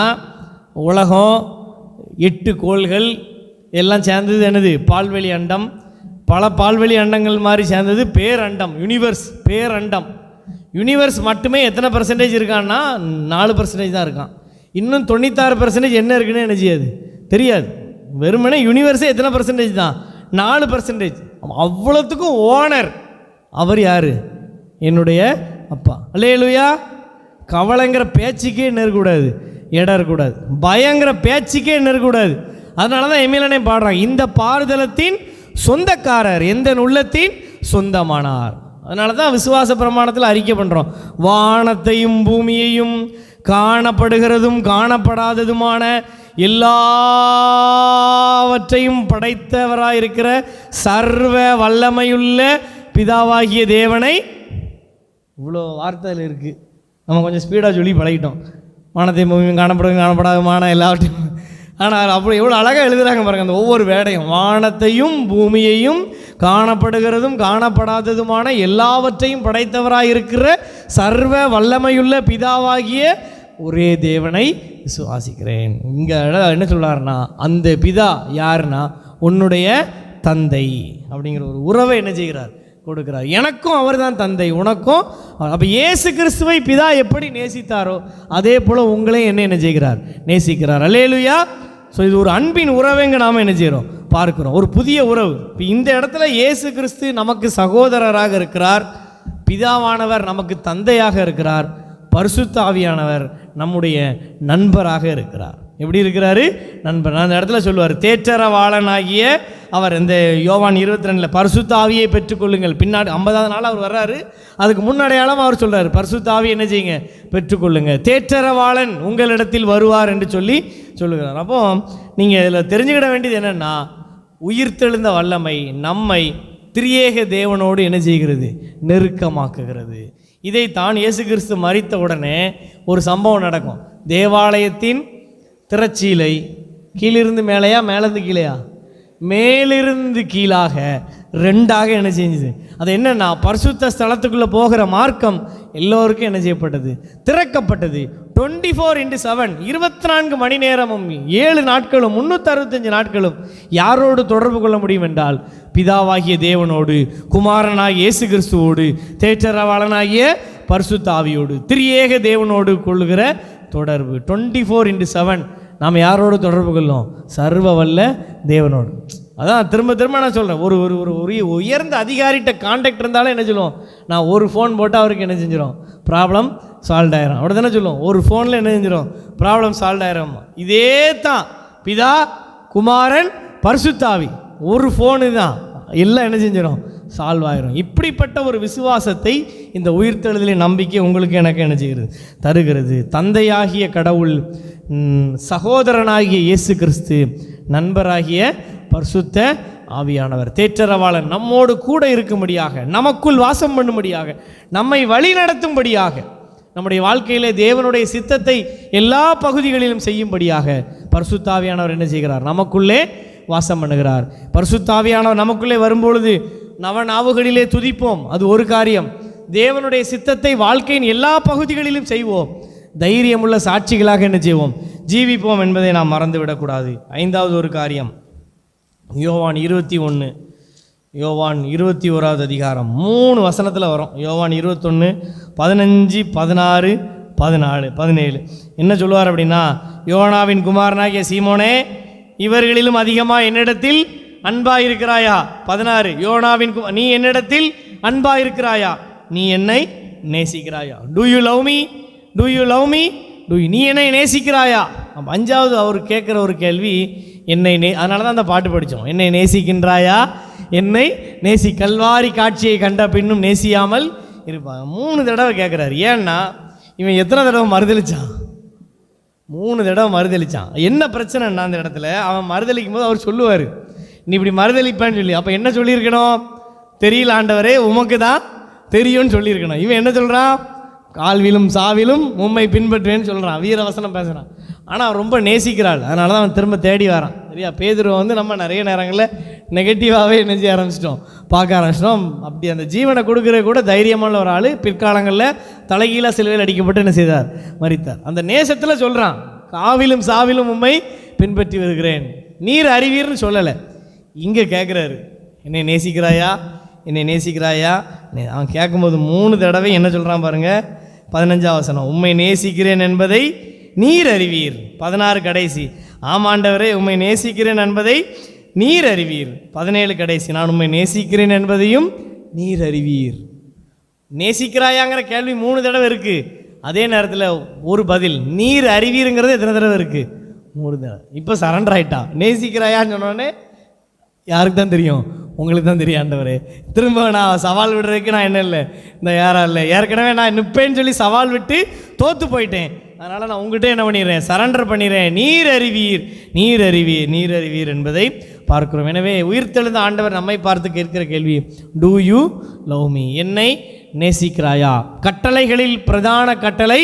உலகம் 8 கோள்கள் எல்லாம் சேர்ந்தது என்னது? பால்வெளி அண்டம். பல பால்வெளி அண்டங்கள் மாதிரி சேர்ந்தது பேரண்டம், யூனிவர்ஸ், பேரண்டம். யூனிவர்ஸ் மட்டுமே எத்தனை % இருக்கான்னா 4% தான் இருக்கான். இன்னும் 96% என்ன இருக்குன்னு என்ன செய்யாது? தெரியாது. வெறுமனே யூனிவர்ஸே எத்தனை % தான்? 4%. அவ்வளோத்துக்கும் ஓனர் அவர் யார்? என்னுடைய அப்பா. அல்லேலூயா. கவலைங்கிற பேச்சுக்கே என்ன இருக்கக்கூடாது? இடம் இருக்கக்கூடாது. பயங்கிற பேச்சுக்கே என்ன இருக்கக்கூடாது. அதனால தான் எம்எல்ஏனே பாடுறாங்க, இந்த பாறுதலத்தின் சொந்தக்காரர் எந்த உள்ளத்தின் சொந்தமானார். அதனால தான் விசுவாச பிரமாணத்தில் அறிக்கை பண்ணுறோம், வானத்தையும் பூமியையும் காணப்படுகிறதும் காணப்படாததுமான எல்லாவற்றையும் படைத்தவராயிருக்கிற சர்வ வல்லமையுள்ள பிதாவாகிய தேவனை. இவ்வளோ வார்த்தையில் இருக்குது, நம்ம கொஞ்சம் ஸ்பீடாக சொல்லி பழகிட்டோம். வானத்தையும் பூமியும் காணப்படுகிறது காணப்படாததுமான எல்லாவற்றையும். ஆனால் அப்படி எவ்வளோ அழகாக எழுதுகிறாங்க பாருங்கள் அந்த ஒவ்வொரு வேடையும். வானத்தையும் பூமியையும் காணப்படுகிறதும் காணப்படாததுமான எல்லாவற்றையும் படைத்தவராயிருக்கிற சர்வ வல்லமையுள்ள பிதாவாகிய ஒரே தேவனை விசுவாசிக்கிறேன். இங்கே என்ன சொல்கிறாருன்னா, அந்த பிதா யாருன்னா உன்னுடைய தந்தை அப்படிங்கிற ஒரு உறவை என்ன செய்கிறார்? கொடுக்கிறார். எனக்கும் அவர் தான் தந்தை, உனக்கும். அப்போ இயேசு கிறிஸ்துவை பிதா எப்படி நேசித்தாரோ அதே போல் உங்களையும் என்ன செய்கிறார்? நேசிக்கிறார். அல்லேலூயா. ஸோ இது ஒரு அன்பின் உறவைங்க நாம் என்ன செய்கிறோம்? பார்க்கிறோம். ஒரு புதிய உறவு. இப்போ இந்த இடத்துல இயேசு கிறிஸ்து நமக்கு சகோதரராக இருக்கிறார், பிதாவானவர் நமக்கு தந்தையாக இருக்கிறார், பரிசுத்த ஆவியானவர் நம்முடைய நண்பராக இருக்கிறார். எப்படி இருக்கிறாரு? நண்பர். அந்த இடத்துல சொல்லுவார், தேற்றரவாளனாகிய அவர். இந்த யோவான் 22 பரிசுத்த ஆவியை பெற்றுக்கொள்ளுங்கள். பின்னாடி 50ஆவது நாள் அவர் வர்றாரு, அதுக்கு முன்னடையாளம் அவர் சொல்கிறார், பரிசுத்த ஆவியை என்ன செய்யுங்க? பெற்றுக்கொள்ளுங்க. தேற்றரவாளன் உங்களிடத்தில் வருவார் என்று சொல்லுகிறார். அப்போ நீங்கள் இதில் தெரிஞ்சுக்கிட வேண்டியது என்னென்னா, உயிர்த்தெழுந்த வல்லமை நம்மை திரியேக தேவனோடு என்ன செய்கிறது? நெருக்கமாக்குகிறது. இதைத்தான் இயேசு கிறிஸ்து மரித்த உடனே ஒரு சம்பவம் நடக்கும். தேவாலயத்தின் திரைச்சீலை கீழிருந்து மேலேயா மேலேருந்து கீழேயா? மேலிருந்து கீழாக 2ஆக என்ன செஞ்சுது? அது என்னன்னா, பரிசுத்த ஸ்தலத்துக்குள்ளே போகிற மார்க்கம் எல்லோருக்கும் என்ன செய்யப்பட்டது? திறக்கப்பட்டது. 24/7 24 மணி நேரமும் 7 நாட்களும் 365 நாட்களும் யாரோடு தொடர்பு கொள்ள முடியும் என்றால் பிதாவாகிய தேவனோடு, குமாரனாகிய இயேசு கிறிஸ்துவோடு, தேற்றரவாளனாகிய பரிசுத்த ஆவியோடு, திரியேக தேவனோடு கொள்ளுகிற தொடர்பு. 24/7 நாம் யாரோடு தொடர்பு கொள்ளும்? சர்வ வல்ல தேவனோடு. அதான் திரும்ப திரும்ப நான் சொல்கிறேன், ஒரு ஒரு ஒரு உயர்ந்த அதிகாரிகிட்ட கான்டாக்ட் இருந்தாலும் என்ன சொல்லுவோம்? நான் ஒரு ஃபோன் போட்டால் அவருக்கு என்ன செஞ்சிடும்? ப்ராப்ளம் சால்வ் ஆயிரும். அப்படி தானே சொல்லுவோம், ஒரு ஃபோனில் என்ன செஞ்சிடும்? ப்ராப்ளம் சால்வ் ஆயிரும். இதே தான் பிதா, குமாரன், பரிசுத்தாவி, ஒரு ஃபோனு தான், எல்லாம் என்ன செஞ்சிடும்? சால்வ் ஆயிரும். இப்படிப்பட்ட ஒரு விசுவாசத்தை இந்த உயிர்த்தெழுதலின் நம்பிக்கை உங்களுக்கு எனக்கு என்ன செய்கிறது? தருகிறது. தந்தையாகிய கடவுள், சகோதரனாகிய இயேசு கிறிஸ்து, நண்பராகிய பரிசுத்த ஆவியானவர், தேற்றரவாளன் நம்மோடு கூட இருக்கும்படியாக, நமக்குள் வாசம் பண்ணும்படியாக, நம்மை வழி நடத்தும்படியாக, நம்முடைய வாழ்க்கையிலே தேவனுடைய சித்தத்தை எல்லா பகுதிகளிலும் செய்யும்படியாக பரிசுத்த ஆவியானவர் என்ன செய்கிறார்? நமக்குள்ளே வாசம் பண்ணுகிறார். பரிசுத்த ஆவியானவர் நமக்குள்ளே வரும்பொழுது நவநாவுகளிலே துதிப்போம், அது ஒரு காரியம். தேவனுடைய சித்தத்தை வாழ்க்கையின் எல்லா பகுதிகளிலும் செய்வோம், தைரியமுள்ள சாட்சிகளாக என்ன செய்வோம்? ஜீவிப்போம் என்பதை நாம் மறந்துவிடக்கூடாது. 5வது ஒரு காரியம், யோவான் 21, யோவான் 21வது அதிகாரம் 3 வசனத்தில் வரும். யோவான் 21, 15, 16, 14, 17 என்ன சொல்லுவார் அப்படின்னா, யோனாவின் குமாரனாகிய சீமோனே, இவர்களிலும் அதிகமாக என்னிடத்தில் அன்பாயிருக்கிறாயா? 16 யோனாவின் நீ என்னிடத்தில் அன்பாயிருக்கிறாயா? நீ என்னை நேசிக்கிறாயா? Do you love me? Do you love me? நீ என்னை நேசிக்கிறாயா? 5வது அவர் கேட்குற ஒரு கேள்வி என்னை அதனால தான் அந்த பாட்டு படித்தோம். என்னை நேசிக்கின்றாயா? என்னை கல்வாரி காட்சியை கண்ட பின்னும் நேசியாமல் இருப்பாங்க. 3 தடவை கேட்குறாரு. ஏன்னா இவன் எத்தனை தடவை மறுதளிச்சான்? 3 தடவை மறுதளிச்சான். என்ன பிரச்சனைன்னா அந்த இடத்துல அவன் மறுதளிக்கும் போது அவர் சொல்லுவார், நீ இப்படி மறுதளிப்பான்னு சொல்லி. அப்போ என்ன சொல்லியிருக்கணும்? தெரியல ஆண்டவரே, உமக்கு தான் தெரியும்னு சொல்லியிருக்கணும். இவன் என்ன சொல்கிறான்? கால்விலும் சாவிலும் உம்மை பின்பற்றுவேன்னு சொல்கிறான், வீரவசனம் பேசுகிறான். ஆனால் அவன் ரொம்ப நேசிக்கிறாள், அதனால தான் அவன் திரும்ப தேடி வரான். சரியா? பேதுருவை நம்ம நிறைய நேரங்களில் நெகட்டிவாகவே என்ன செய்ய ஆரம்பிச்சிட்டோம், பார்க்க ஆரம்பிச்சிட்டோம். அப்படி அந்த ஜீவனை கொடுக்குற கூட தைரியமான ஒரு ஆள் பிற்காலங்களில் தலைகீழாக சிலுவையில் அடிக்கப்பட்டு என்ன செய்தார்? மரித்தார். அந்த நேசத்தில் சொல்கிறான், காவிலும் சாவிலும் உம்மை பின்பற்றி வருகிறேன், நீர் அறிவீர்னு சொல்லலை. இங்கே கேட்குறாரு, என்னை நேசிக்கிறாயா? என்னை நேசிக்கிறாயா? அவன் கேட்கும்போது 3 தடவை என்ன சொல்கிறான் பாருங்கள். 15ஆம் வசனம், உம்மை நேசிக்கிறேன் என்பதை நீர் அறிவீர். 16 கடைசி, ஆமாண்டவரே உம்மை நேசிக்கிறேன் என்பதை நீர் அறிவீர். 17 கடைசி, நான் உம்மை நேசிக்கிறேன் என்பதையும் நீர் அறிவீர். நேசிக்கிறாயாங்கிற கேள்வி 3 தடவை இருக்குது. அதே நேரத்தில் ஒரு பதில், நீர் அறிவீருங்கிறது எத்தனை தடவை இருக்குது? 3 தடவை. இப்போ சரண்டர் ஆகிட்டா. நேசிக்கிறாயான்னு சொன்னோடனே யாருக்கு தான் தெரியும்? உங்களுக்கு தான் தெரியும் ஆண்டவரே. திரும்ப நான் சவால் விடுறதுக்கு நான் என்ன இல்லை, இந்த யாரும் இல்லை, ஏற்கனவே நான் நிற்பேன்னு சொல்லி சவால் விட்டு தோற்று போயிட்டேன். அதனால் நான் உங்கள்கிட்ட என்ன பண்ணிடுறேன்? சரண்டர் பண்ணிடுறேன். நீர் அறிவீர், நீர் அறிவீர், நீர் அறிவீர் என்பதை பார்க்கிறோம். எனவே உயிர்த்தெழுந்த ஆண்டவர் நம்மை பார்த்து கேட்கிற கேள்வி, டூ யூ லவ் மீ? என்னை நேசிக்கிறாயா? கட்டளைகளில் பிரதான கட்டளை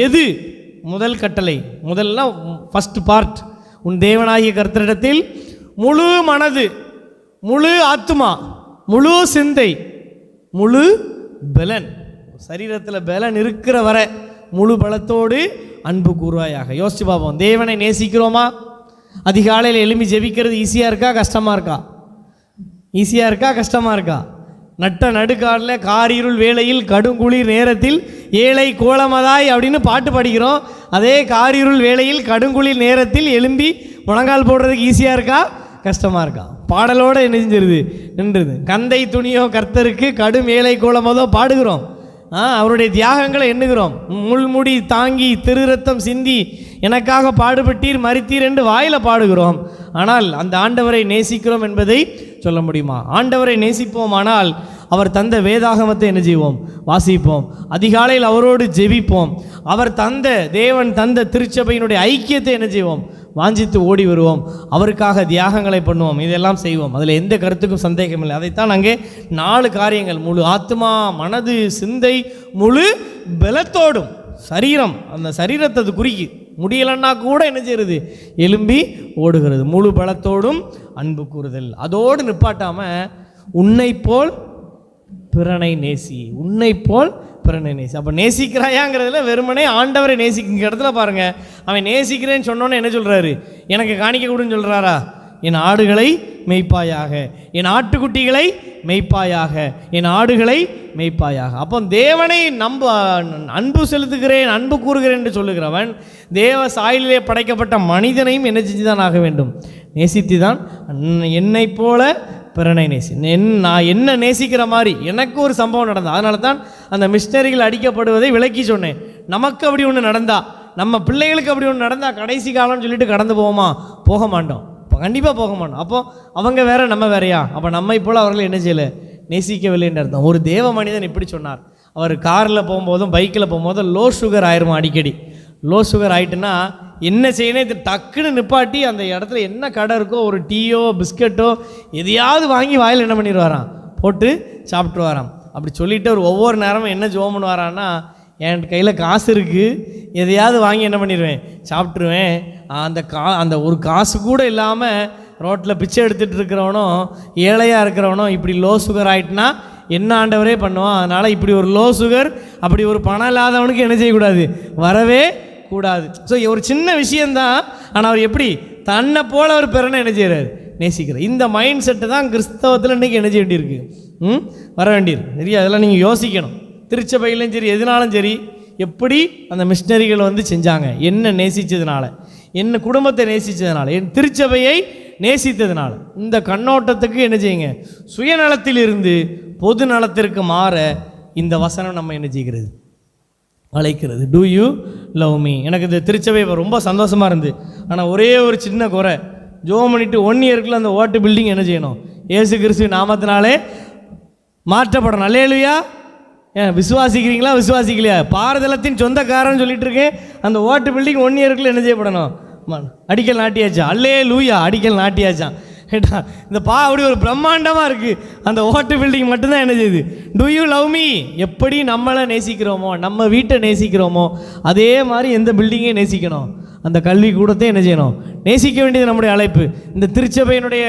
எது? முதல் கட்டளை, முதல்ல ஃபஸ்ட் பார்ட், உன் தேவனாகிய கர்த்தரிடத்தில் முழு மனது, முழு ஆத்மா, முழு சிந்தை, முழு பலன், சரீரத்தில் பலன் இருக்கிற வரை முழு பலத்தோடு அன்பு கூறுவாயாக. யோசிச்சு பார்ப்போம், தேவனை நேசிக்கிறோமா? அதிகாலையில் எழும்பி ஜெபிக்கிறது ஈஸியாக இருக்கா, கஷ்டமாக இருக்கா? ஈஸியாக இருக்கா, கஷ்டமாக இருக்கா? நட்ட நடுக்காலில் காரிருள் வேளையில் கடுங்குளிர் நேரத்தில் ஏழை கோலமதாய் அப்படின்னு பாட்டு படிக்கிறோம். அதே காரிருள் வேளையில் கடுங்குளிர் நேரத்தில் எழும்பி முழங்கால் போடுறதுக்கு ஈஸியாக இருக்கா, கஷ்டமாக இருக்கா? பாடலோடு என்ன செஞ்சிருது, நின்றுது. கந்தை துணியோ கர்த்தருக்கு கடும் ஏழை கோலமதோ பாடுகிறோம். அவருடைய தியாகங்களை எண்ணுகிறோம். முள்முடி தாங்கி திருரத்தம் சிந்தி எனக்காக பாடுபட்டீர் மரித்தீர் என்று வாயில் பாடுகிறோம். ஆனால் அந்த ஆண்டவரை நேசிக்கிறோம் என்பதை சொல்ல முடியுமா? ஆண்டவரை நேசிப்போமானால் அவர் தந்த வேதாகமத்தை என்ன செய்வோம்? வாசிப்போம். அதிகாலையில் அவரோடு ஜெபிப்போம். அவர் தந்த தேவன் தந்த திருச்சபையினுடைய ஐக்கியத்தை என்ன செய்வோம்? வாஞ்சித்து ஓடி வருவோம். அவருக்காக தியாகங்களை பண்ணுவோம். இதெல்லாம் செய்வோம். அதில் எந்த கருத்துக்கும் சந்தேகம் இல்லை. அதைத்தான் அங்கே 4 காரியங்கள், முழு ஆத்மா, மனது, சிந்தை, முழு பலத்தோடும். சரீரம், அந்த சரீரத்தை அது குறிக்கி முடியலன்னா கூட என்ன செய்யுது? எலும்பி ஓடுகிறது. முழு பலத்தோடும் அன்பு கூறுதல். அதோடு நிப்பாட்டாமல் உன்னை போல் பிறனை நேசி, உன்னை போல் பிறனை நேசி. அப்போ நேசிக்கிறாயாங்கிறதுல வெறுமனே ஆண்டவரை நேசிக்கிற இடத்துல பாருங்கள், அவன் நேசிக்கிறேன்னு சொன்னோன்னே என்ன சொல்கிறாரு? எனக்கு காணிக்க கூடன்னு சொல்கிறாரா? என் ஆடுகளை மெய்ப்பாயாக, என் ஆட்டுக்குட்டிகளை மெய்ப்பாயாக, என் ஆடுகளை மெய்ப்பாயாக. அப்போ தேவனை அன்பு செலுத்துகிறேன், அன்பு கூறுகிறேன் என்று சொல்லுகிறவன் தேவ சாயலிலே படைக்கப்பட்ட மனிதனையும் என்ன செஞ்சு தான் ஆக வேண்டும்? நேசித்து தான். என்னை போல பிறனை நேசி. நான் என்ன நேசிக்கிற மாதிரி எனக்கு ஒரு சம்பவம் நடந்தது. அதனால தான் அந்த மிஷினரிகள் அடிக்கப்படுவதை விளக்கி சொன்னேன். நமக்கு அப்படி ஒன்று நடந்தா, நம்ம பிள்ளைகளுக்கு அப்படி ஒன்று நடந்தால் கடைசி காலம்னு சொல்லிட்டு கடந்து போவோமா? போக மாட்டோம். இப்போ கண்டிப்பாக போக மாட்டோம். அப்போ அவங்க வேற, நம்ம வேறையா? அப்போ நம்மை போல் அவர்கள் என்ன செய்யலை? நேசிக்கவில்லை என்று அர்த்தம். ஒரு தேவ மனிதன் இப்படி சொன்னார். அவர் காரில் போகும்போதும் பைக்கில் போகும்போதும் லோ சுகர் ஆயிருமா அடிக்கடி. லோ சுகர் ஆகிட்டுன்னா என்ன செய்யணும்? இது டக்குன்னு நிப்பாட்டி அந்த இடத்துல என்ன கடை இருக்கோ ஒரு டீயோ பிஸ்கட்டோ எதையாவது வாங்கி வாயில் என்ன பண்ணிடுவாராம்? போட்டு சாப்பிட்ருவாராம். அப்படி சொல்லிவிட்டு அவர் ஒவ்வொரு நேரமும் என்ன ஜோம் பண்ணுவாரான்னா, என் கையில் காசு இருக்குது, எதையாவது வாங்கி என்ன பண்ணிடுவேன்? சாப்பிட்ருவேன். அந்த ஒரு காசு கூட இல்லாமல் ரோட்டில் பிச்சை எடுத்துகிட்டு இருக்கிறவனும் ஏழையாக இருக்கிறவனும் இப்படி லோ சுகர் ஆகிட்டுனா என்ன ஆண்டவரே பண்ணுவான்? அதனால் இப்படி ஒரு லோ சுகர், அப்படி ஒரு பணம் இல்லாதவனுக்கு என்ன செய்யக்கூடாது? வரவே கூடாது. ஸோ ஒரு சின்ன விஷயந்தான். ஆனால் அவர் எப்படி தன்னை போல் அவர் பிறனை என்ன செய்கிறார்? நேசிக்கிறார். இந்த மைண்ட் செட்டு தான் கிறிஸ்தவத்தில் இன்றைக்கி என்ன செய்ய வேண்டியிருக்கு? வர வேண்டியிருக்கு. சரியா? அதெல்லாம் நீங்கள் யோசிக்கணும். திருச்சபையிலும் சரி, எதுனாலும் சரி, எப்படி அந்த மிஷினரிகள் வந்து செஞ்சாங்க, என்ன நேசித்ததுனால, என்ன குடும்பத்தை நேசித்ததுனால, என் திருச்சபையை நேசித்ததுனால. இந்த கண்ணோட்டத்துக்கு என்ன செய்யுங்க, சுயநலத்திலிருந்து பொது நலத்திற்கு மாற இந்த வசனம் நம்ம என்ன செய்கிறது, அழைக்கிறது. Do you love me. எனக்கு இந்த திருச்சபை ரொம்ப சந்தோஷமாக இருந்து, ஆனால் ஒரே ஒரு சின்ன குறை, ஜோம் பண்ணிட்டு 1 இயர்க்குள்ள அந்த ஓட்டு பில்டிங் என்ன செய்யணும், இயேசு கிறிஸ்து நாமத்தினாலே மாற்றப்படணும். அல்லேலூயா. ஏன் விசுவாசிக்கிறீங்களா, விசுவாசிக்கலையா? பாரதளத்தின் சொந்தக்காரன்னு சொல்லிட்டு இருக்கேன். அந்த ஓட்டு பில்டிங் 1 இயர்க்குள்ள என்ன செய்யப்படணும், அடிக்கல் நாட்டியாச்சா. அல்லேலூயா, அடிக்கல் நாட்டியாச்சான். கேட்டா இந்த அப்படி ஒரு பிரம்மாண்டமாக இருக்குது. அந்த ஓட்டு பில்டிங் மட்டும்தான் என்ன செய்யுது, டூ யூ லவ் மீ. எப்படி நம்மளை நேசிக்கிறோமோ, நம்ம வீட்டை நேசிக்கிறோமோ, அதே மாதிரி எந்த பில்டிங்கை நேசிக்கணும், அந்த கல்வி கூடத்தை என்ன செய்யணும், நேசிக்க வேண்டியது நம்முடைய அழைப்பு. இந்த திருச்சபையினுடைய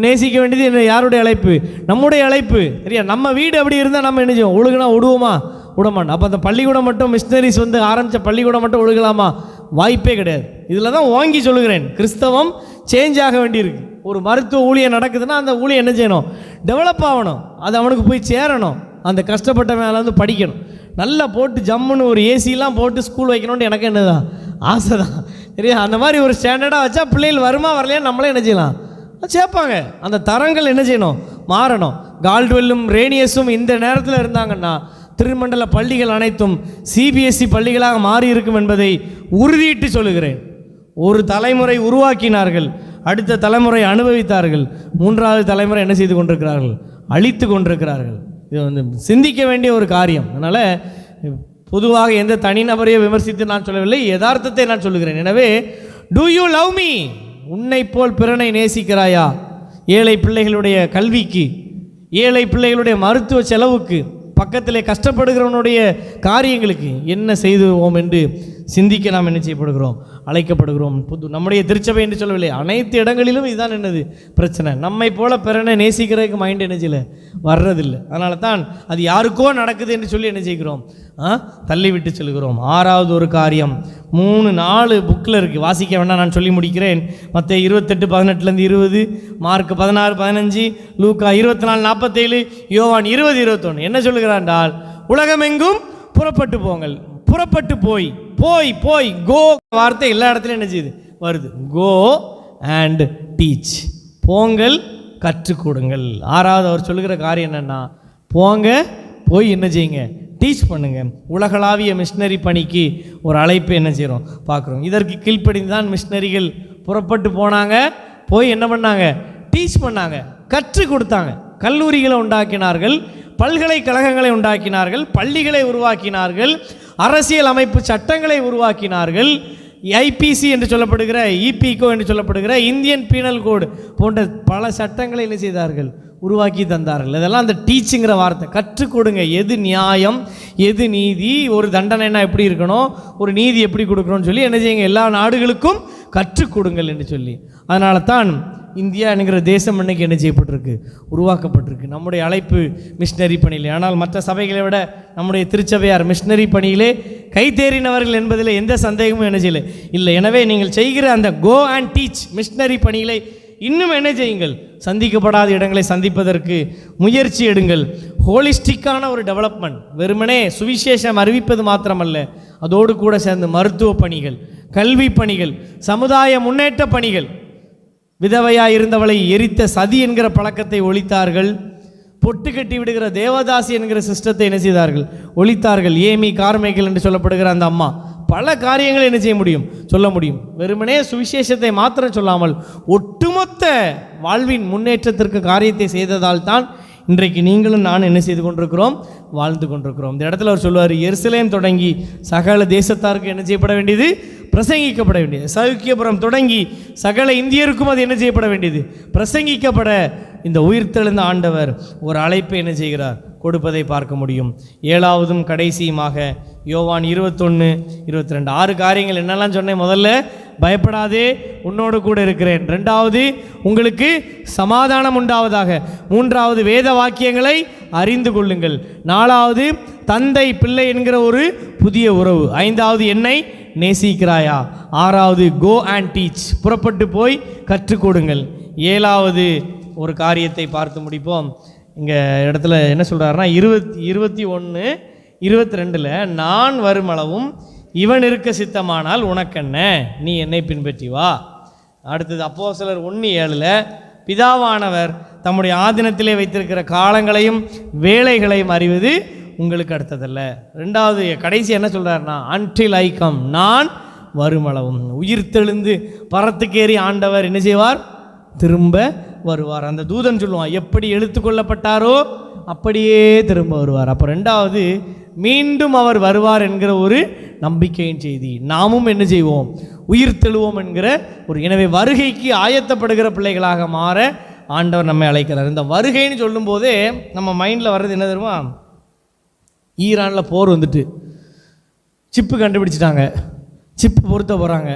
நேசிக்க வேண்டியது யாருடைய அழைப்பு, நம்முடைய அழைப்பு. சரியா? நம்ம வீடு அப்படி இருந்தால் நம்ம என்ன செய்வோம், ஒழுகுனா விடுவோமா, விடமாட்டோம். அப்போ அந்த பள்ளிக்கூடம் மட்டும், மிஷினரிஸ் வந்து ஆரம்பித்த பள்ளிக்கூடம் மட்டும் ஒழுகலாமா, வாய்ப்பே கிடையாது. இதில் தான் வாங்கி சொல்லுகிறேன், கிறிஸ்தவம் சேஞ்ச் ஆக வேண்டியிருக்கு. ஒரு மருத்துவ ஊழியம் நடக்குதுன்னா அந்த ஊழியம் என்ன செய்யணும், டெவலப் ஆகணும், அது அவனுக்கு போய் சேரணும். அந்த கஷ்டப்பட்ட மேலே வந்து படிக்கணும், நல்லா போட்டு ஜம்முன்னு ஒரு ஏசிலாம் போட்டு ஸ்கூல் வைக்கணும்னு எனக்கு என்னதான் ஆசை தான். சரியா? அந்த மாதிரி ஒரு ஸ்டாண்டர்டாக வச்சா பிள்ளைகள் வருமா வரலையா நம்மளே என்ன செய்யலாம், சேர்ப்பாங்க. அந்த தரங்கள் என்ன செய்யணும், மாறணும். கால்டுவெல்லும் ரேனியஸும் இந்த நேரத்தில் இருந்தாங்கன்னா திருமண்டல பள்ளிகள் அனைத்தும் சிபிஎஸ்சி பள்ளிகளாக மாறி இருக்கும் என்பதை உறுதியிட்டு சொல்லுகிறேன். ஒரு தலைமுறை உருவாக்கினார்கள், அடுத்த தலைமுறை அனுபவித்தார்கள், 3வது தலைமுறை என்ன செய்து கொண்டிருக்கிறார்கள், அழித்து கொண்டிருக்கிறார்கள். இது வந்து சிந்திக்க வேண்டிய ஒரு காரியம். அதனால் பொதுவாக எந்த தனிநபரையோ விமர்சித்து நான் சொல்லவில்லை, யதார்த்தத்தை நான் சொல்லுகிறேன். எனவே டூ யூ லவ் மீ, உன்னை போல் பிறனை நேசிக்கிறாயா? ஏழை பிள்ளைகளுடைய கல்விக்கு, ஏழை பிள்ளைகளுடைய மருத்துவ செலவுக்கு, பக்கத்தில் கஷ்டப்படுகிறவனுடைய காரியங்களுக்கு என்ன செய்துவோம் என்று சிந்திக்க நாம் என்ன செய்யப்படுகிறோம், அழைக்கப்படுகிறோம். நம்முடைய திருச்சபை என்று சொல்லவில்லை, அனைத்து இடங்களிலும் இதுதான் என்னது பிரச்சனை. நம்மை போல பிறனை நேசிக்கிறதுக்கு மைண்ட் என்ன செய்யலை, வர்றதில்லை. அதனால தான் அது யாருக்கோ நடக்குது என்று சொல்லி என்ன செய்கிறோம், தள்ளிவிட்டு செல்கிறோம். 6வது ஒரு காரியம் 3-4 புக்கில் இருக்குது, வாசிக்க வேண்டாம், நான் சொல்லி முடிக்கிறேன். மத்தேயு 28:18-20, மார்க் 16:15, லூக்கா 24:47, யோவான் 20:21. என்ன சொல்லுகிறான் என்றால், உலகமெங்கும் புறப்பட்டு போங்கள். புறப்பட்டு போய் போய் போய் கோ வார்த்தை எல்லா இடத்துலையும் என்ன செய்யுது, வருது. கோ அண்ட் டீச், போங்கள், கற்றுக் கொடுங்கள். 6வது அவர் சொல்லுகிற காரியம் என்னென்னா, போங்க, போய் என்ன செய்யுங்க, டீச் பண்ணுங்க. உலகளாவிய மிஷினரி பணிக்கு ஒரு அழைப்பு என்ன செய்கிறோம், பார்க்குறோம். இதற்கு கீழ்ப்படிந்து தான் மிஷினரிகள் புறப்பட்டு போனாங்க, போய் என்ன பண்ணாங்க, டீச் பண்ணாங்க, கற்றுக் கொடுத்தாங்க. கல்லூரிகளை உண்டாக்கினார்கள், பல்கலைக்கழகங்களை உண்டாக்கினார்கள், பள்ளிகளை உருவாக்கினார்கள், அரசியல் அமைப்பு சட்டங்களை உருவாக்கினார்கள். ஐபிசி என்று சொல்லப்படுகிற, இபிகோ என்று சொல்லப்படுகிற இந்தியன் பீனல் கோடு போன்ற பல சட்டங்களை என்ன செய்தார்கள், உருவாக்கி தந்தார்கள். இதெல்லாம் அந்த டீச்சிங்கிற வார்த்தை. கற்றுக் கொடுங்க, எது நியாயம், எது நீதி, ஒரு தண்டனைனா எப்படி இருக்கணும், ஒரு நீதி எப்படி கொடுக்கணும்னு சொல்லி என்ன செய்யுங்க, எல்லா நாடுகளுக்கும் கற்றுக் கொடுங்கள் என்று சொல்லி. அதனால தான் இந்தியா என்கிற தேசம் இன்னைக்கு என்ன செய்யப்பட்டிருக்கு, உருவாக்கப்பட்டிருக்கு. நம்முடைய அழைப்பு மிஷினரி பணியிலே. ஆனால் மற்ற சபைகளை விட நம்முடைய திருச்சபையார் மிஷினரி பணியிலே கைத்தேறினவர்கள் என்பதில் எந்த சந்தேகமும் என்ன செய்யலை இல்லை. எனவே நீங்கள் செய்கிற அந்த கோ அண்ட் டீச் மிஷினரி பணியிலே இன்னும் என்ன செய்யுங்கள், சந்திக்கப்படாத இடங்களை சந்திப்பதற்கு முயற்சி எடுங்கள். ஹோலிஸ்டிக்கான ஒரு டெவலப்மெண்ட், வெறுமனே சுவிசேஷம் அறிவிப்பது மாத்திரமல்ல, அதோடு கூட சேர்ந்து மருத்துவ பணிகள், கல்வி பணிகள், சமுதாய முன்னேற்ற பணிகள். விதவையாக இருந்தவளை எரித்த சதி என்கிற பழக்கத்தை ஒழித்தார்கள். பொட்டு கட்டி விடுகிற தேவதாசி என்கிற சிஸ்டத்தை என்ன செய்தார்கள், ஒழித்தார்கள். ஏமி கார்மைக்கேல் என்று சொல்லப்படுகிற அந்த அம்மா பல காரியங்களை என்ன செய்ய முடியும், சொல்ல முடியும். வெறுமனே சுவிசேஷத்தை மாத்திரம் சொல்லாமல் ஒட்டுமொத்த வாழ்வின் முன்னேற்றத்திற்கு காரியத்தை செய்ததால் தான் இன்றைக்கு நீங்களும் நான் என்ன செய்து கொண்டிருக்கிறோம், வாழ்ந்து கொண்டிருக்கிறோம். இந்த இடத்துல அவர் சொல்லுவார், எருசலேம் தொடங்கி சகல தேசத்தாருக்கு என்ன செய்யப்பட வேண்டியது, பிரசங்கிக்கப்பட வேண்டியது. சவுக்கியபுரம் தொடங்கி சகல இந்தியருக்கும் அது என்ன செய்யப்பட வேண்டியது, பிரசங்கிக்கப்பட இந்த உயிர்த்தெழுந்த ஆண்டவர் ஒரு அழைப்பை என்ன செய்கிறார், கொடுப்பதை பார்க்க முடியும். 7வதும் கடைசியுமாக யோவான் 21:22, 6 காரியங்கள் என்னெல்லாம் சொன்னேன். முதல்ல, பயப்படாதே, உன்னோடு கூட இருக்கிறேன். 2வது, உங்களுக்கு சமாதானம் உண்டாவதாக. 3வது, வேத வாக்கியங்களை அறிந்து கொள்ளுங்கள். 4வது, தந்தை பிள்ளை என்கிற ஒரு புதிய உறவு. 5வது, என்னை நேசிக்கிறாயா. 6வது, கோ அண்ட் டீச், புறப்பட்டு போய் கற்றுக் கொடுங்கள். 7வது ஒரு காரியத்தை பார்த்து முடிப்போம். இங்கே இடத்துல என்ன சொல்கிறாருன்னா, 21, 22 நான் வருமளவும் இவன் இருக்க சித்தமானால் உனக்கென்ன, நீ என்னை பின்பற்றி வா. அடுத்தது அப்போஸ்தலர் 1:7 பிதாவானவர் தம்முடைய ஆதீனத்திலே வைத்திருக்கிற காலங்களையும் வேலைகளையும் அறிவது உங்களுக்கு அடுத்ததல்ல. ரெண்டாவது கடைசி என்ன சொல்கிறாருன்னா, அன்டில் ஐ கம், நான் வருமளவும். உயிர்த்தெழுந்து பரத்துக்கேறி ஆண்டவர் என்ன செய்வார்? திரும்ப வருவார். அந்த தூதன் சொல்லுவான், எப்படி எடுத்துக்கொள்ளப்பட்டாரோ அப்படியே திரும்ப வருவார். அப்போ ரெண்டாவது மீண்டும் அவர் வருவார் என்கிற ஒரு நம்பிக்கையின் செய்தி. நாமும் என்ன செய்வோம்? உயிர்த்தெழுவோம் என்கிற ஒரு, எனவே வருகைக்கு ஆயத்தப்படுகிற பிள்ளைகளாக மாற ஆண்டவர் நம்மை அழைக்கிறார். இந்த வருகைன்னு சொல்லும்போதே நம்ம மைண்டில் வர்றது என்ன தெரியுமா? ஈரானில் போர் வந்துட்டு சிப்பு கண்டுபிடிச்சிட்டாங்க, சிப்பு பொருத்த போகிறாங்க,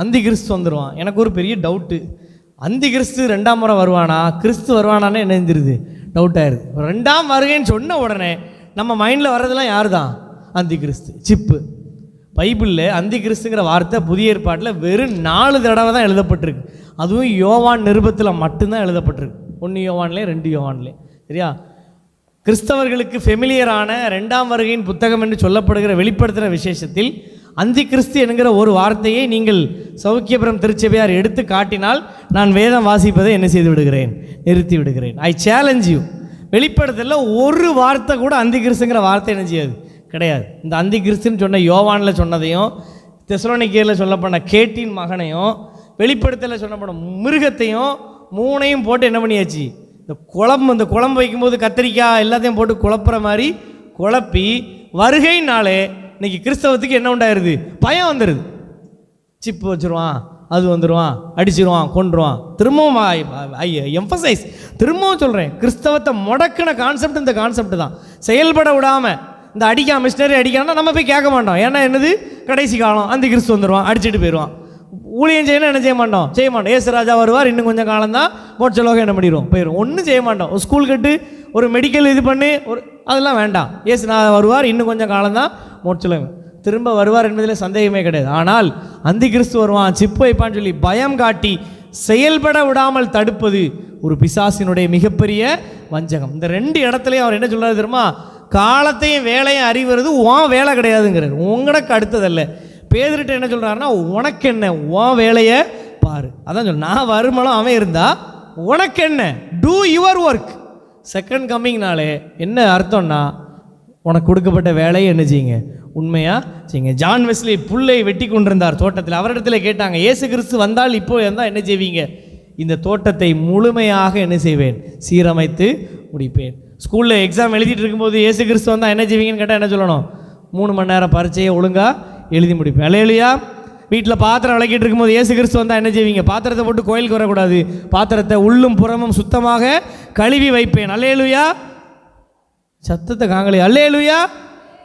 அந்தி கிறிஸ்து வந்துடுவான். எனக்கு ஒரு பெரிய டவுட்டு, அந்தி கிறிஸ்து 2ஆம் முறை வருவானா கிறிஸ்து வருவானான்னு என்ன இருந்துருது, டவுட் ஆயிடுது. 2ஆம் வருகைன்னு சொன்ன உடனே நம்ம மைண்டில் வர்றதெல்லாம் யார் தான்? அந்தி கிறிஸ்து, சிப்பு. பைபிளில் அந்தி கிறிஸ்துங்கிற வார்த்தை புதிய ஏற்பாட்டில் வெறும் 4 தடவை தான் எழுதப்பட்டிருக்கு. அதுவும் யோவான் நிருபத்தில் மட்டும்தான் எழுதப்பட்டிருக்கு. 1 யோவான்லே 2 யோவான்லே. சரியா? கிறிஸ்தவர்களுக்கு ஃபெமிலியரான 2ஆம் வருகையின் புத்தகம் என்று சொல்லப்படுகிற வெளிப்படுத்துகிற விசேஷத்தில் அந்தி கிறிஸ்து என்கிற ஒரு வார்த்தையை நீங்கள் சௌக்கியபுரம் திருச்சபையார் எடுத்து காட்டினால் நான் வேதம் வாசிப்பதை என்ன செய்து விடுகிறேன்? நிறுத்தி விடுகிறேன். ஐ சேலஞ்ச் யூ. வெளிப்படுத்தல ஒரு வார்த்தை கூட அந்தி கிறிஸ்துங்கிற வார்த்தை என்ன செய்யாது, கிடையாது. இந்த அந்தி கிறிஸ்துன்னு சொன்ன யோவானில் சொன்னதையும் தெசலோனிக்கேயரில் சொல்லப்பட்ட கேட்டின் மகனையும் வெளிப்படுத்தல சொன்னப்பட்ட மிருகத்தையும் 3ஐயும் போட்டு என்ன பண்ணியாச்சு, இந்த குழம்பு வைக்கும்போது கத்திரிக்காய் எல்லாத்தையும் போட்டு குழப்புற மாதிரி குழப்பி வருகைனாலே இன்னைக்கு கிறிஸ்தவத்துக்கு என்ன உண்டாயிருது? பயம் வந்துடுது. சிப்பு வச்சுருவான், அது வந்துடுவான், அடிச்சிருவான், கொண்டுருவான். திரும்பவும் எம்பசைஸ் திரும்பவும் சொல்கிறேன், கிறிஸ்தவத்தை முடக்கின கான்செப்ட் இந்த கான்செப்ட் தான். செயல்பட விடாமல் இந்த அடிக்காம மிஷினரி அடிக்காமனா நம்ம போய் கேட்க மாட்டோம். ஏன்னா என்னது, கடைசி காலம், அந்த கிறிஸ்து வந்துடுவான், அடிச்சுட்டு போயிடுவான். ஊழியம் செய்யணும், என்ன செய்ய மாட்டோம்? ஏசு ராஜா வருவார், இன்னும் கொஞ்சம் காலம் தான், மோட்சலோகம் என்ன பண்ணிடுவோம், போயிடும். ஒன்றும் செய்ய மாட்டோம். ஒரு ஸ்கூல் கட்டு, ஒரு மெடிக்கல் இது பண்ணி, அதெல்லாம் வேண்டாம். ஏசு வருவார், இன்னும் கொஞ்சம் காலம் தான், மோட்சலோகம். திரும்ப வருவார் என்பதில் சந்தேகமே கிடையாது. ஆனால் அந்தி கிறிஸ்து வருவான், சிப்பு வைப்பான்னு சொல்லி பயம் காட்டி செயல்பட விடாமல் தடுப்பது ஒரு பிசாசினுடைய மிகப்பெரிய வஞ்சகம். இந்த 2 இடத்துலையும் அவர் என்ன சொல்றாரு தெரியுமா? காலத்தையும் வேலையும் அறிவுறது உன் வேலை கிடையாதுங்கிறார், உங்களுக்கு அடுத்ததல்ல. பேதுருட்ட என்ன சொல்கிறாருன்னா, உனக்கு என்ன, உன் வேலையை பாரு. அதான் சொல்ல, நான் வருமானம் அவன் இருந்தா உனக்கு என்ன, டூ யுவர் ஒர்க். செகண்ட் கம்மிங்னாலே என்ன அர்த்தம்னா, உனக்கு கொடுக்கப்பட்ட வேலையை என்ன செய்யுங்க, உண்மையாக செய்யுங்க. ஜான் வெஸ்லி புல்லை வெட்டி கொண்டிருந்தார் தோட்டத்தில். அவரிடத்துல கேட்டாங்க, இயேசு கிறிஸ்து வந்தால் இப்போ இருந்தால் என்ன செய்வீங்க? இந்த தோட்டத்தை முழுமையாக என்ன செய்வேன், சீரமைத்து முடிப்பேன். ஸ்கூலில் எக்ஸாம் எழுதிட்டு இருக்கும்போது இயேசு கிறிஸ்து வந்தால் என்ன செய்வீங்கன்னு கேட்டால் என்ன சொல்லணும்? 3 மணி நேரம் பரீட்சையை ஒழுங்காக எழுதி முடிப்பேன். அல்லேலூயா. வீட்டில் பாத்திரம் விளக்கிட்டு இருக்கும்போது இயேசு கிறிஸ்து வந்தால் என்ன செய்வீங்க? பாத்திரத்தை போட்டு கோயிலுக்கு வரக்கூடாது, பாத்திரத்தை உள்ளும் புறமும் சுத்தமாக கழுவி வைப்பேன். அல்லேலூயா. சத்தத்தை காங்களே, அல்லேலூயா.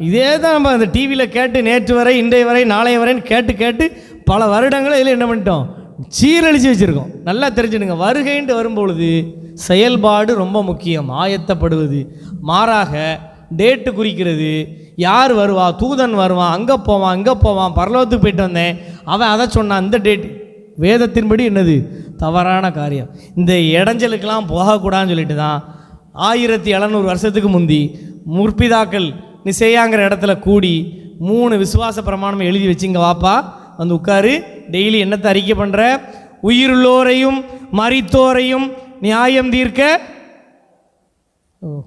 இதே தான் நம்ம அந்த டிவியில் கேட்டு நேற்று வரை, இன்றைய வரை, நாளைய வரைன்னு கேட்டு கேட்டு பல வருடங்களை இதில் என்ன பண்ணிட்டோம், சீரழித்து வச்சுருக்கோம். நல்லா தெரிஞ்சுடுங்க, வருகைன்ட்டு வரும்பொழுது செயல்பாடு ரொம்ப முக்கியம். ஆயத்தப்படுவது மாறாக டேட்டு குறிக்கிறது, யார் வருவா, தூதன் வருவான், அங்கே போவான், இங்கே போவான், பரலோகத்துக்கு போயிட்டு வந்தேன், அவன் அதை சொன்னான், இந்த டேட் வேதத்தின்படி என்னது தவறான காரியம். இந்த இடைஞ்சலுக்கெல்லாம் போகக்கூடாதுன்னு சொல்லிட்டு தான் 1700 வருஷத்துக்கு முந்தி முற்பிதாக்கள் நிசேயாங்கிற இடத்துல கூடி 3 விசுவாச பிரமாணம் எழுதி வச்சு, இங்கே வாப்பா வந்து உட்காரு, டெய்லி என்னத்தை அறிக்கை பண்ணுற, உயிருள்ளோரையும் மரித்தோரையும் நியாயம் தீர்க்க.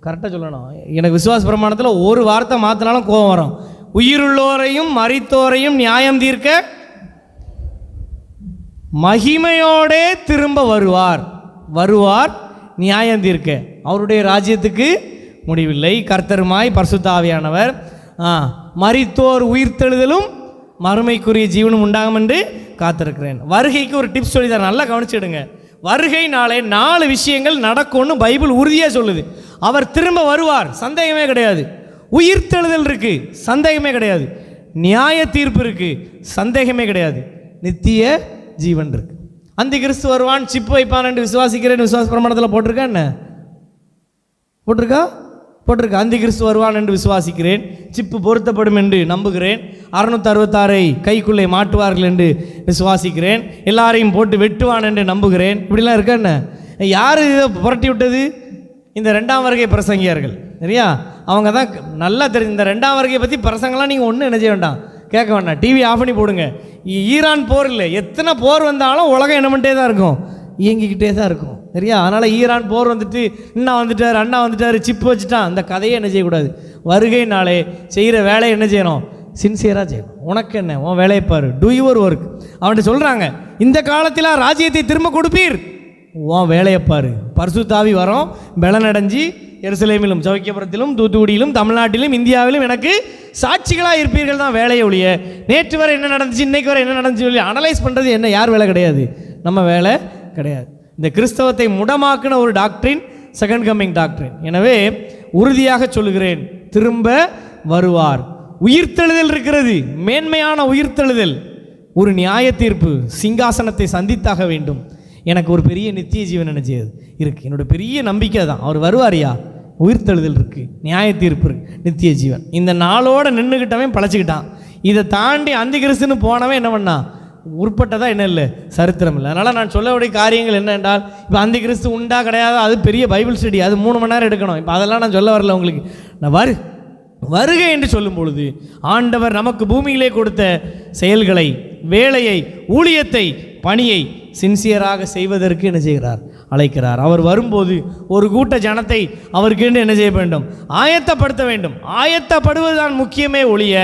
கரெக்டாக சொல்லணும், எனக்கு விசுவாச பிரமாணத்தில் ஒரு வார்த்தை மாற்றினாலும் கோபம் வரும். உயிருள்ளோரையும் மரித்தோரையும் நியாயம் தீர்க்க மகிமையோடே திரும்ப வருவார் நியாயம் தீர்க்க. அவருடைய ராஜ்யத்துக்கு முடிவில்லை. கர்த்தருமாய் பரிசுத்த ஆவியானவர் மரித்தோர் உயிர்த்தெழுதலும் மறுமைக்குரிய ஜீவனும் உண்டாகும் என்று காத்திருக்கிறேன். வருகைக்கு ஒரு டிப்ஸ் சொல்லி தரேன், நல்லா கவனிச்சிடுங்க. வருகை நாளே 4 விஷயங்கள் நடக்கும்னு பைபிள் உறுதியாக சொல்லுது. அவர் திரும்ப வருவார், சந்தேகமே கிடையாது. உயிர்த்தெழுதல் இருக்கு, சந்தேகமே கிடையாது. நியாய தீர்ப்பு இருக்கு, சந்தேகமே கிடையாது. நித்திய ஜீவன் இருக்கு. அந்தி கிறிஸ்து வருவான், சிப்பு வைப்பான் என்று விசுவாசிக்கிறேன். விசுவாச பிரமாணத்தில் போட்டிருக்கா என்ன? போட்டிருக்கா? அந்தி கிறிஸ்து வருவான் என்று விசுவாசிக்கிறேன், சிப்பு பொருத்தப்படும் என்று நம்புகிறேன், 666 கைக்குள்ளே மாட்டுவார்கள் என்று விசுவாசிக்கிறேன், எல்லாரையும் போட்டு வெட்டுவான் என்று நம்புகிறேன். இப்படிலாம் இருக்கா என்ன? யார் இதை புரட்டி விட்டது? இந்த 2ஆம் வருகை பிரசங்கியார்கள். சரியா? அவங்க தான் நல்லா தெரிஞ்சு. இந்த 2ஆம் வருகையை பற்றி பிரசங்கெல்லாம் நீங்கள் ஒன்றும் என்ன செய்ய வேண்டாம், கேட்க வேண்டாம். டிவி ஆஃப் பண்ணி போடுங்க. ஈரான் போர் இல்லை, எத்தனை போர் வந்தாலும் உலகம் என்ன பண்ணிட்டே தான் இருக்கும், இயங்கிக்கிட்டே தான் இருக்கும். சரியா? அதனால் ஈரான் போர் வந்துட்டு அண்ணா வந்துட்டார் சிப்பு வச்சுட்டான், அந்த கதையை என்ன செய்யக்கூடாது. வருகைனாலே செய்கிற வேலையை என்ன செய்யணும், சின்சியராக செய்யணும். உனக்கு என்ன, உன் வேலையை பாரு, டூ யுவர் ஒர்க். அவன்கிட்ட சொல்கிறாங்க, இந்த காலத்தில் ராஜ்யத்தை திரும்ப கொடுப்பீர், உன் வேலையை பாரு. பரிசுத்த ஆவி வரோம், பலனடைஞ்சு எருசலேமிலும் சௌக்கியபுரத்திலும் தூத்துக்குடியிலும் தமிழ்நாட்டிலும் இந்தியாவிலும் எனக்கு சாட்சிகளாக இருப்பீர்கள் தான் வேலையை ஒழிய நேற்று வரை என்ன நடந்துச்சு இன்றைக்கு வரை என்ன நடந்துச்சு சொல்லி அனலைஸ் பண்ணுறது என்ன யார் வேலை கிடையாது, நம்ம வேலை கிடையாது. இந்த கிறிஸ்தவத்தை முடமாக்குன ஒரு டாக்டரின் செகண்ட் கம்மிங் டாக்டரின். எனவே உறுதியாக சொல்லுகிறேன், திரும்ப வருவார். உயிர்த்தெழுதல் இருக்கிறது, மேன்மையான உயிர்த்தெழுதல், ஒரு நியாய தீர்ப்பு, சிங்காசனத்தை சந்தித்தாக வேண்டும். எனக்கு ஒரு பெரிய நித்திய ஜீவன் என்ன செய்யுது இருக்குது, என்னோட பெரிய நம்பிக்கை தான். அவர் வருவாரியா, உயிர்த்தெழுதல் இருக்குது, நியாய தீர்ப்பு இருக்குது, நித்திய ஜீவன். இந்த நாளோடு நின்றுக்கிட்டவன் பழச்சிக்கிட்டான். இதை தாண்டி அந்தி கிறிஸ்துன்னு போனவன் என்ன பண்ணான், உட்பட்டதாக என்ன இல்லை, சரித்திரம் இல்லை. அதனால் நான் சொல்லக்கூடிய காரியங்கள் என்ன என்றால், இப்போ அந்தி கிறிஸ்து உண்டா கிடையாது, அது பெரிய பைபிள் ஸ்டடி, அது 3 மணி நேரம் எடுக்கணும். இப்போ அதெல்லாம் நான் சொல்ல வரல உங்களுக்கு. நான் வருகை என்று சொல்லும் பொழுது ஆண்டவர் நமக்கு பூமியிலே கொடுத்த செயல்களை, வேலையை, ஊழியத்தை, பணியை சின்சியராக செய்வதற்கு என்ன செய்கிறார், அழைக்கிறார். அவர் வரும்போது ஒரு கூட்ட ஜனத்தை அவருக்கு என்ன செய்ய வேண்டும், ஆயத்தப்படுத்த வேண்டும். ஆயத்தப்படுவதுதான் முக்கியமே ஒழிய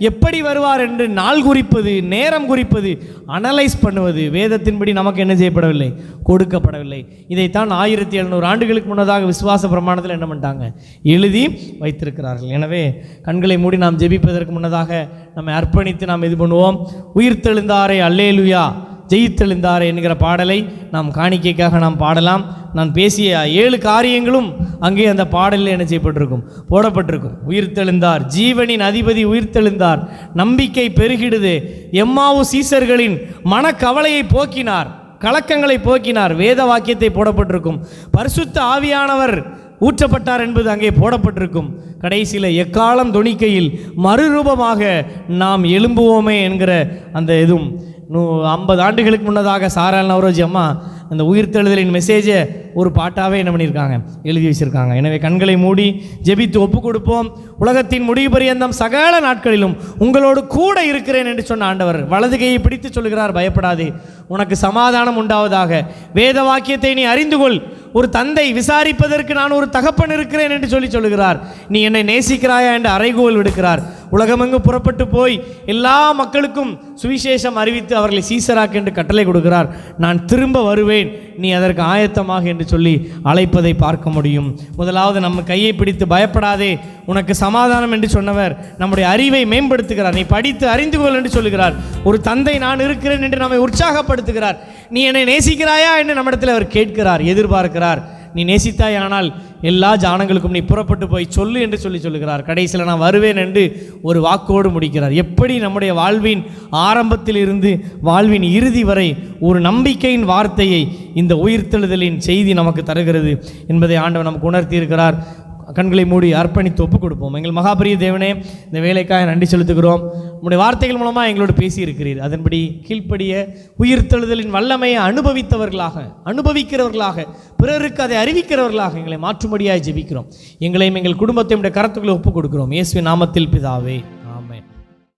எப்படி வருவார் என்று நாள் குறிப்பது, நேரம் குறிப்பது, அனலைஸ் பண்ணுவது வேதத்தின்படி நமக்கு என்ன செய்யப்படவில்லை, கொடுக்கப்படவில்லை. இதைத்தான் 1700 ஆண்டுகளுக்கு முன்னதாக விசுவாச பிரமாணத்தில் என்ன பண்ணிட்டாங்க, எழுதி வைத்திருக்கிறார்கள். எனவே கண்களை மூடி நாம் ஜெபிப்பதற்கு முன்னதாக நம்மை அர்ப்பணித்து நாம் இது பண்ணுவோம். உயிர்த்தெழுந்தாரை அல்லேலுயா, ஜெயித்தெழுந்தார் என்கிற பாடலை நாம் காணிக்கைக்காக நாம் பாடலாம். நான் பேசிய 7 காரியங்களும் அங்கே அந்த பாடலில் என்ன செய்யப்பட்டிருக்கும், போடப்பட்டிருக்கும். உயிர்த்தெழுந்தார், ஜீவனின் அதிபதி உயிர்த்தெழுந்தார், நம்பிக்கை பெருகிடுது, எம்மாவு சீசர்களின் மனக்கவலையை போக்கினார், கலக்கங்களை போக்கினார், வேத வாக்கியத்தை போடப்பட்டிருக்கும். பரிசுத்த ஆவியானவர் ஊற்றப்பட்டார் என்பது அங்கே போடப்பட்டிருக்கும். கடைசியில் எக்காலம் தொனிக்கையில் மறுரூபமாக நாம் எழும்புவோமே என்கிற அந்த இதுவும் 50 ஆண்டுகளுக்கு முன்னதாக சாரால் நவரோஜி அம்மா அந்த உயிர்த்தெழுதலின் மெசேஜை ஒரு பாட்டாகவே என்ன பண்ணியிருக்காங்க, எழுதி வச்சுருக்காங்க. எனவே கண்களை மூடி ஜெபித்து ஒப்பு கொடுப்போம். உலகத்தின் முடிவு பரியந்தம் சகல நாட்களிலும் உங்களோடு கூட இருக்கிறேன் என்று சொன்ன ஆண்டவர் வலது கையை பிடித்து சொல்கிறார், பயப்படாதே, உனக்கு சமாதானம் உண்டாவதாக, வேத வாக்கியத்தை நீ அறிந்து கொள், ஒரு தந்தை விசாரிப்பதற்கு நான் ஒரு தகப்பன் இருக்கிறேன் என்று சொல்லுகிறார். நீ என்னை நேசிக்கிறாயா என்று அறைகோல் விடுக்கிறார். உலகமெங்கு புறப்பட்டு போய் எல்லா மக்களுக்கும் சுவிசேஷம் அறிவித்து அவர்களை சீசராக்கு என்று கட்டளை கொடுக்கிறார். நான் திரும்ப வருவேன், நீ அதற்கு ஆயத்தமாக என்று சொல்லி அழைப்பதை பார்க்க முடியும். முதலாவது நம்ம கையை பிடித்து பயப்படாதே, உனக்கு சமாதானம் என்று சொன்னவர் நம்முடைய அறிவை மேம்படுத்துகிறார். நீ படித்து அறிந்து கொள் என்று சொல்லுகிறார். ஒரு தந்தை நான் இருக்கிறேன் என்று நம்மை உற்சாகப்படுத்துகிறார். நீ என்னை நேசிக்கிறாயா என்று நம்மிடத்தில் அவர் கேட்கிறார், எதிர்பார்க்கிறார். நீ நேசித்தாயானால் எல்லா ஜானங்களுக்கும் நீ புறப்பட்டு போய் சொல்லு என்று சொல்லுகிறார். கடைசியில் நான் வருவேன் என்று ஒரு வாக்கோடு முடிக்கிறார். எப்படி நம்முடைய வாழ்வின் ஆரம்பத்தில் இருந்து வாழ்வின் இறுதி வரை ஒரு நம்பிக்கையின் வார்த்தையை இந்த உயிர்த்தெழுதலின் செய்தி நமக்கு தருகிறது என்பதை ஆண்டவர் நமக்கு உணர்த்தி இருக்கிறார். கண்களை மூடி அர்ப்பணித்து ஒப்புக் கொடுப்போம். எங்கள் மகாபரிய தேவனே, இந்த வேலைக்காக நன்றி செலுத்துகிறோம். உங்களுடைய வார்த்தைகள் மூலமாக எங்களோடு பேசியிருக்கிறீர். அதன்படி கீழ்ப்படிய உயிர்த்தெழுதலின் வல்லமையை அனுபவிக்கிறவர்களாக, பிறருக்கு அதை அறிவிக்கிறவர்களாக எங்களை மாற்றும்படியாக ஜெபிக்கிறோம். எங்களையும் எங்கள் குடும்பத்தையும் கரத்துக்களை ஒப்புக் கொடுக்கிறோம். இயேசுவின் நாமத்தில் பிதாவே.